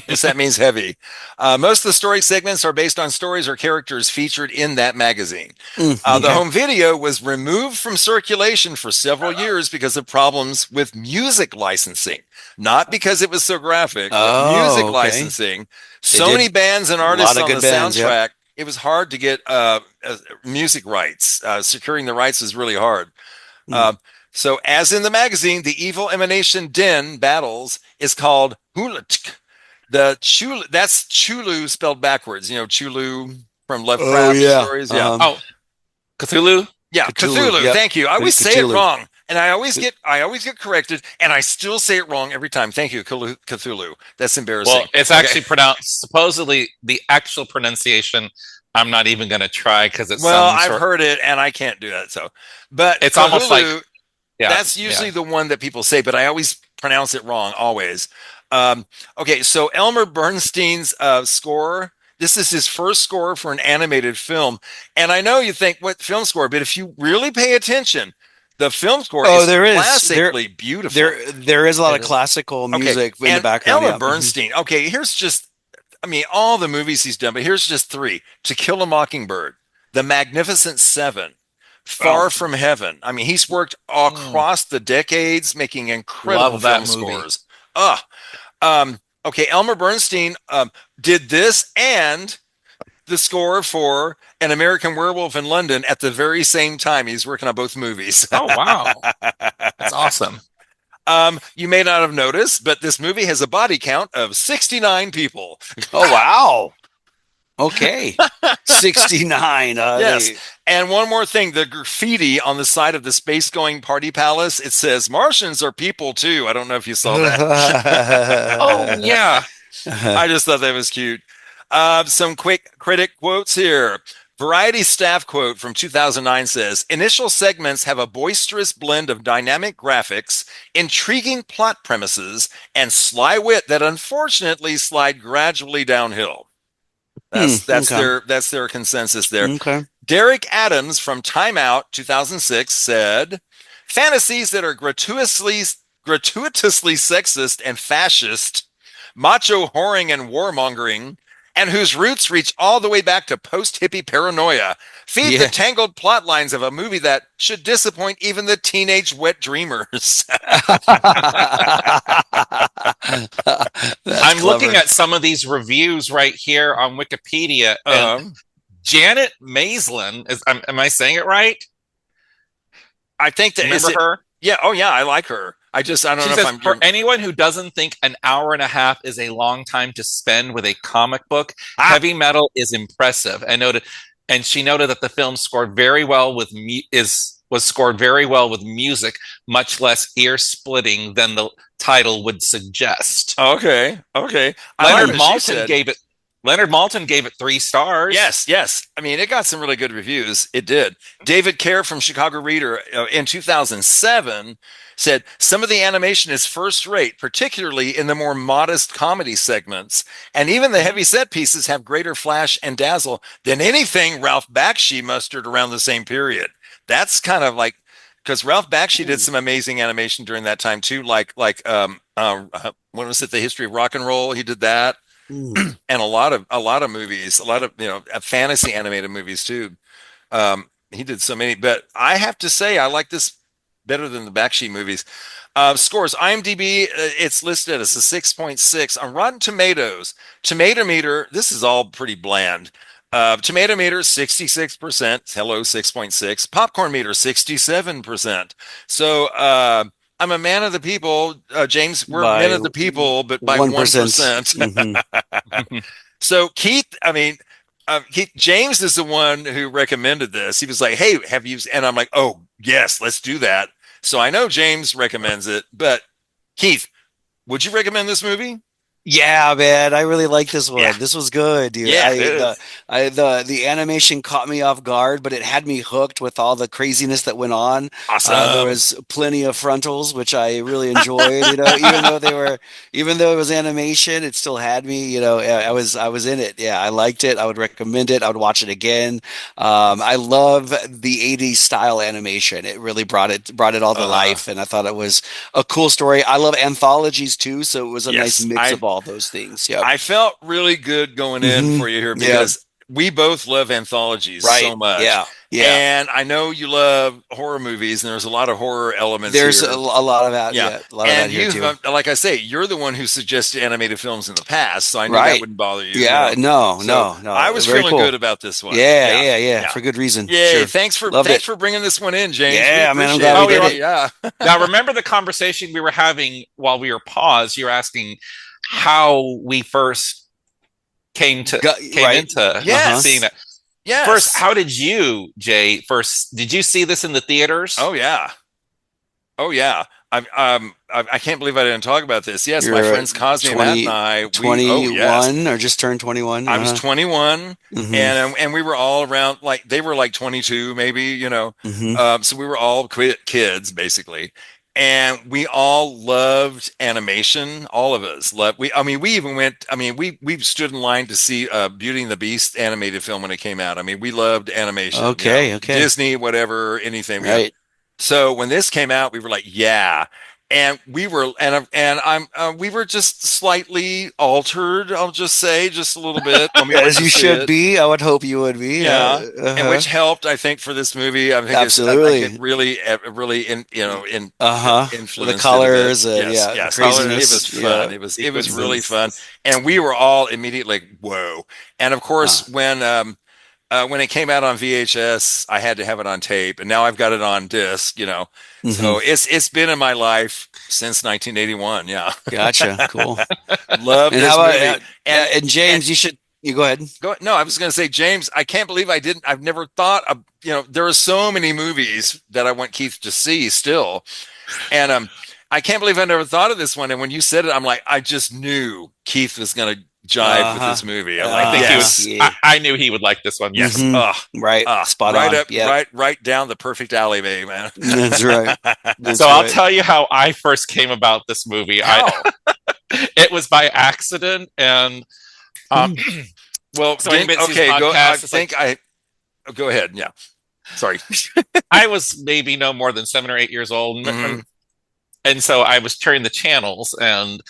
Yes, that means heavy. Most of the story segments are based on stories or characters featured in that magazine. The home video was removed from circulation for several years because of problems with music licensing. Not because it was so graphic, but music licensing. So many bands and artists on the soundtrack. It was hard to get music rights. Securing the rights is really hard. So as in the magazine, the evil emanation Den battles is called Hulatk. That's Chulu spelled backwards. Chulu from Lovecraft stories. Yeah. Cthulhu? Yeah, Cthulhu. Yep. Thank you. I always say it wrong. And I always get corrected, and I still say it wrong every time. Thank you, Cthulhu. That's embarrassing. Well, it's actually pronounced, supposedly the actual pronunciation, I'm not even going to try because it's I've heard it, and I can't do that. So, but it's Cthulhu, almost like that's usually the one that people say, but I always pronounce it wrong, always. Okay, so Elmer Bernstein's score. This is his first score for an animated film, and I know you think, what film score? But if you really pay attention, the film score is classically beautiful. There is a lot of classical music in the background. Elmer Bernstein. Okay, here's all the movies he's done, but here's just three: To Kill a Mockingbird, The Magnificent Seven, Far From Heaven. He's worked across the decades, making incredible film scores. Okay, Elmer Bernstein did this and the score for An American Werewolf in London at the very same time. He's working on both movies. Oh, wow. That's awesome. You may not have noticed, but this movie has a body count of 69 people. Oh, wow. Okay. 69. Yes. And one more thing, the graffiti on the side of the space-going party palace, it says, Martians are people too. I don't know if you saw that. Oh, yeah. I just thought that was cute. Some quick critic quotes here. Variety staff quote from 2009 says, initial segments have a boisterous blend of dynamic graphics, intriguing plot premises, and sly wit that unfortunately slide gradually downhill. That's their consensus there. Okay. Derek Adams from Time Out 2006 said, fantasies that are gratuitously sexist and fascist, macho whoring and warmongering, and whose roots reach all the way back to post-hippie paranoia, feed the tangled plot lines of a movie that should disappoint even the teenage wet dreamers. I'm looking at some of these reviews right here on Wikipedia. And Janet Maislin, am I saying it right? I think that remember her? Yeah. Oh, yeah. I like her. I don't know if I'm. For anyone who doesn't think an hour and a half is a long time to spend with a comic book, heavy metal is impressive. And she noted that the film scored very well with was scored very well with music, much less ear-splitting than the title would suggest. Okay. Leonard Maltin gave it 3 stars. Yes. It got some really good reviews. It did. David Kerr from Chicago Reader in 2007 said, some of the animation is first rate, particularly in the more modest comedy segments. And even the heavy set pieces have greater flash and dazzle than anything Ralph Bakshi mustered around the same period. That's kind of like because Ralph Bakshi did some amazing animation during that time too, what was it, The History of Rock and Roll? He did that, and a lot of movies, a lot of fantasy animated movies too. He did so many, but I have to say I like this better than the Bakshi movies. Scores, IMDb, it's listed as a 6.6 on Rotten Tomatoes. Tomato meter, this is all pretty bland. Tomato meter 66%. Hello, 6.6. Popcorn meter 67%. So I'm a man of the people. James, we're men of the people, but by 1%. So Keith, James is the one who recommended this. He was like, "Hey, have you?" And I'm like, "Oh, yes, let's do that." So I know James recommends it, but Keith, would you recommend this movie? Yeah, man, I really like this one. Yeah. This was good, dude. Yeah, The animation caught me off guard, but it had me hooked with all the craziness that went on. Awesome. There was plenty of frontals, which I really enjoyed. Even though it was animation, it still had me. I was in it. Yeah, I liked it. I would recommend it. I would watch it again. I love the '80s style animation. It really brought it all to life, and I thought it was a cool story. I love anthologies too, so it was a nice mix of all those things. Yeah, I felt really good going in for you here because we both love anthologies so much. Yeah. And I know you love horror movies, and there's a lot of horror elements. There's here. a lot of that. Yeah, a lot of that here too. Like I say, you're the one who suggested animated films in the past, so I knew that wouldn't bother you. Yeah, no. I was feeling good about this one. Yeah, for good reason. Yeah, sure. thanks for bringing this one in, James. Yeah, man, I'm glad we did it. Yeah. Now, remember the conversation we were having while we were paused? You were asking how we first came into seeing that. Yes. First, how did you, Jay? Did you see this in the theaters? Oh yeah. I can't believe I didn't talk about this. Yes, You're my friends Cosme, Matt, and I. 21 or just turned 21. I was 21, and we were all around they were like 22, maybe. So we were all kids basically. And we all loved animation. All of us loved. We even went. We stood in line to see Beauty and the Beast animated film when it came out. We loved animation. Okay. Disney, whatever, anything. Right. So when this came out, we were like, yeah. And we were, we were just slightly altered. I'll just say, just a little bit. As you should be. I would hope you would be. Yeah, and which helped, I think, for this movie. I think absolutely, it really, influenced the colors. Yes. Craziness. It was fun. It was really fun, and we were all immediately like, whoa. And of course, when it came out on VHS, I had to have it on tape, and now I've got it on disc. So it's been in my life since 1981. Yeah, gotcha. Cool. Love this movie. And James, you go ahead. No, I was going to say, James, I can't believe I've never thought of. There are so many movies that I want Keith to see still, and I can't believe I never thought of this one. And when you said it, I'm like, I just knew Keith was going to jive with this movie. I knew he would like this one. Yes. Right. Spot right on. Up, right down the perfect alleyway, man. That's right. I'll tell you how I first came about this movie. It was by accident, and well, so go ahead. Yeah. Sorry. I was maybe no more than 7 or 8 years old, and so I was turning the channels, and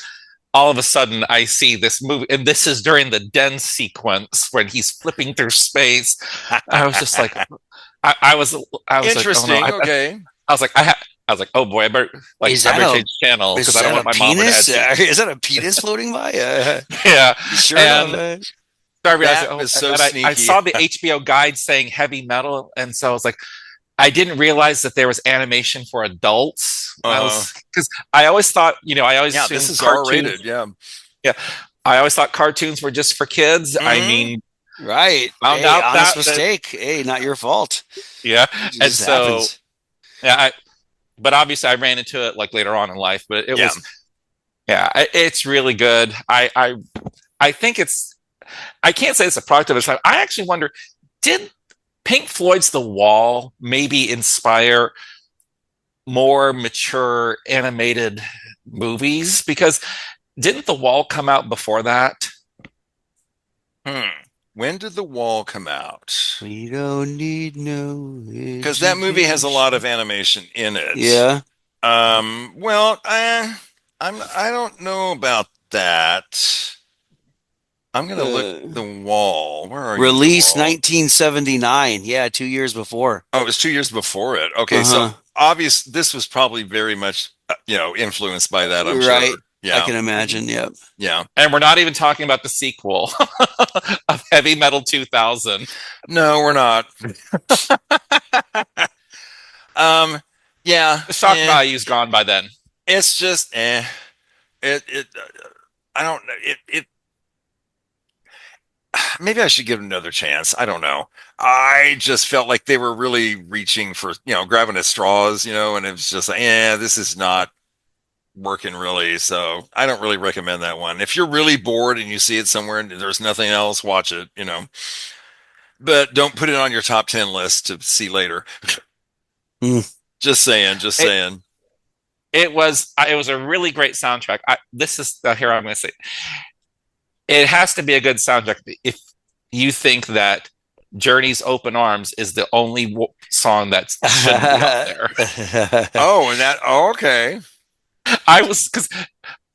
all of a sudden I see this movie, and this is during the den sequence when he's flipping through space. I was just like, I was interesting. Like, oh, no. Okay. I was like, oh boy, I better change channel because I don't want my mom to add. Is that a penis floating by? Yeah. Sure. I saw the HBO guide saying heavy metal, and so I was like, I didn't realize that there was animation for adults. Because I always thought, this is R-rated. Yeah. I always thought cartoons were just for kids. Right. Found out honest mistake. Hey, not your fault. Yeah. And so, happens. But obviously I ran into it later on in life. But it was, it's really good. I think I can't say it's a product of its time. I actually wonder, did Pink Floyd's The Wall maybe inspire more mature animated movies? Because didn't The Wall come out before that? When did The Wall come out? We don't need no. Because that movie has a lot of animation in it. Yeah. Well, I don't know about that. I'm gonna look The Wall. Where are you? Released 1979. Yeah, 2 years before. Oh, it was 2 years before it. Okay, so this was probably very much influenced by that. I'm Right. sure. Yeah, I can imagine. Yep. Yeah. And we're not even talking about the sequel of Heavy Metal 2000. No, we're not. Yeah. The shock value's gone by then. It's just I don't know. It maybe I should give it another chance. I don't know. I just felt like they were really reaching for, grabbing at straws, and it was just like, this is not working really. So I don't really recommend that one. If you're really bored and you see it somewhere and there's nothing else, watch it, but don't put it on your top 10 list to see later. Just saying. It was a really great soundtrack. Here I'm going to say, it has to be a good soundtrack if you think that Journey's Open Arms is the only song that shouldn't be up there. Okay. Because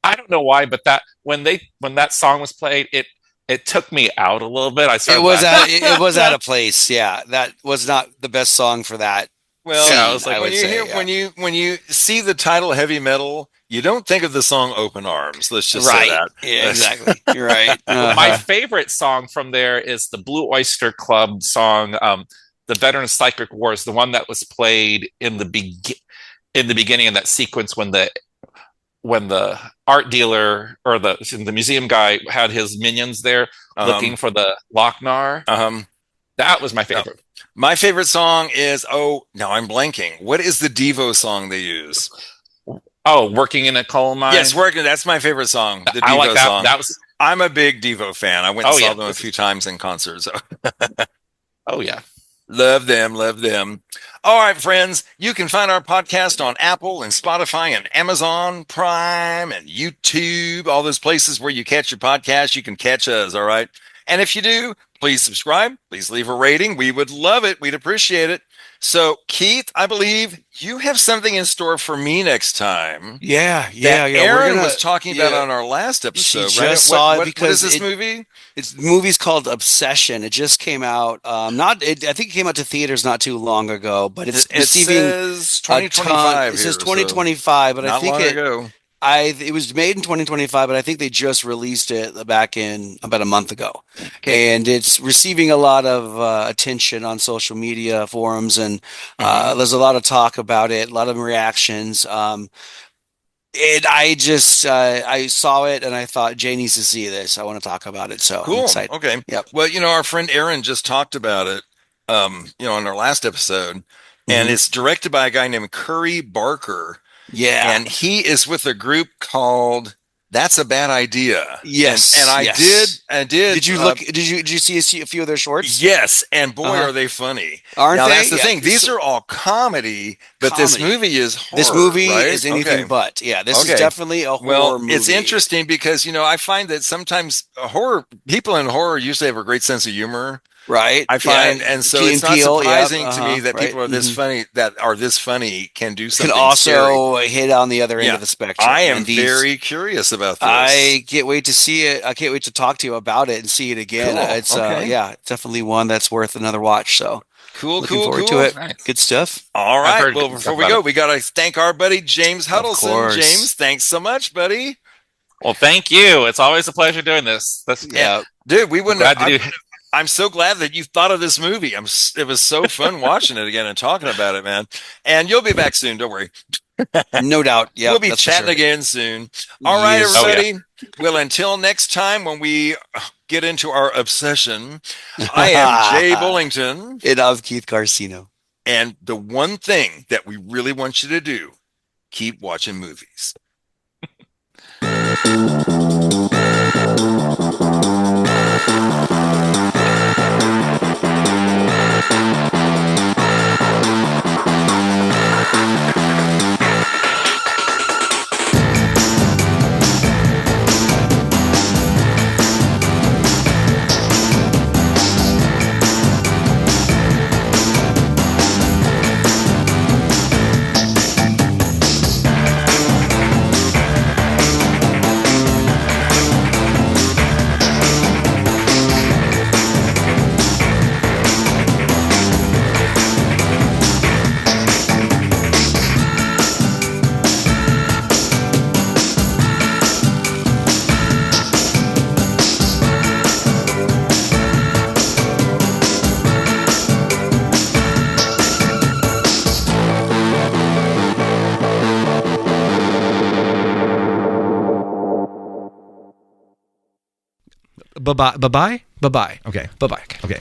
I don't know why, but when that song was played, it took me out a little bit. It was out of place. Yeah, that was not the best song for that. Well, yeah, I was like, when you see the title Heavy Metal, you don't think of the song Open Arms. Let's just say that. Yeah, exactly. You're right. My favorite song from there is the Blue Oyster Club song, "The Veterans Psychic Wars," the one that was played in the beginning of that sequence when the art dealer or the museum guy had his minions there looking for the Lochnar. That was my favorite. No. My favorite song is now I'm blanking. What is the Devo song they use? Oh, Working in a Coal Mine. Yes, Working. That's my favorite song. The Devo like that. song. I'm a big Devo fan. I went and saw them a few times in concert. So. Oh yeah. Love them. All right, friends, you can find our podcast on Apple and Spotify and Amazon Prime and YouTube, all those places where you catch your podcast. You can catch us, all right? And if you do, please subscribe. Please leave a rating. We would love it. We'd appreciate it. So, Keith, I believe you have something in store for me next time. Yeah. Aaron was talking about on our last episode, right? Saw it because what is this movie? The movie's called Obsession. It just came out. I think it came out to theaters not too long ago, but it says 2025. It says 2025, but I think long ago. It was made in 2025, but I think they just released it back in about a month ago. Okay. And it's receiving a lot of attention on social media forums, and there's a lot of talk about it, a lot of reactions. I saw it and I thought Jay needs to see this. I want to talk about it. So cool. I'm excited. Okay. Yep. Well, our friend Aaron just talked about it, on our last episode, and it's directed by a guy named Curry Barker. Yeah. And he is with a group called That's a Bad Idea. Yes. And I did. Did you look? Did you see a few of their shorts? Yes. And boy, are they funny. Aren't they? That's the thing. These are all comedy, but this movie is horror. This movie right? is anything but. Yeah. This is definitely a horror movie. It's interesting because, I find that sometimes people in horror usually have a great sense of humor. Right. I find, and so it's not surprising to me that people are this funny, can do something. Can also scary. hit on the other end of the spectrum. I am very curious about this. I can't wait to see it. I can't wait to talk to you about it and see it again. Cool. It's definitely one that's worth another watch. So looking forward to it. Nice. Good stuff. All right. Well, before we go, we got to thank our buddy James Huddleson. James, thanks so much, buddy. Well, thank you. It's always a pleasure doing this. Dude, we wouldn't have. I'm so glad that you thought of this movie. It was so fun watching it again and talking about it, man. And you'll be back soon. Don't worry. No doubt. Yeah, we'll be chatting again soon. All right, everybody. Well, until next time when we get into our obsession, I am Jay Bullington. And I'm Keith Carcino. And the one thing that we really want you to do, keep watching movies. Bye-bye. Bye-bye. Bye-bye. Okay. Bye-bye. Okay.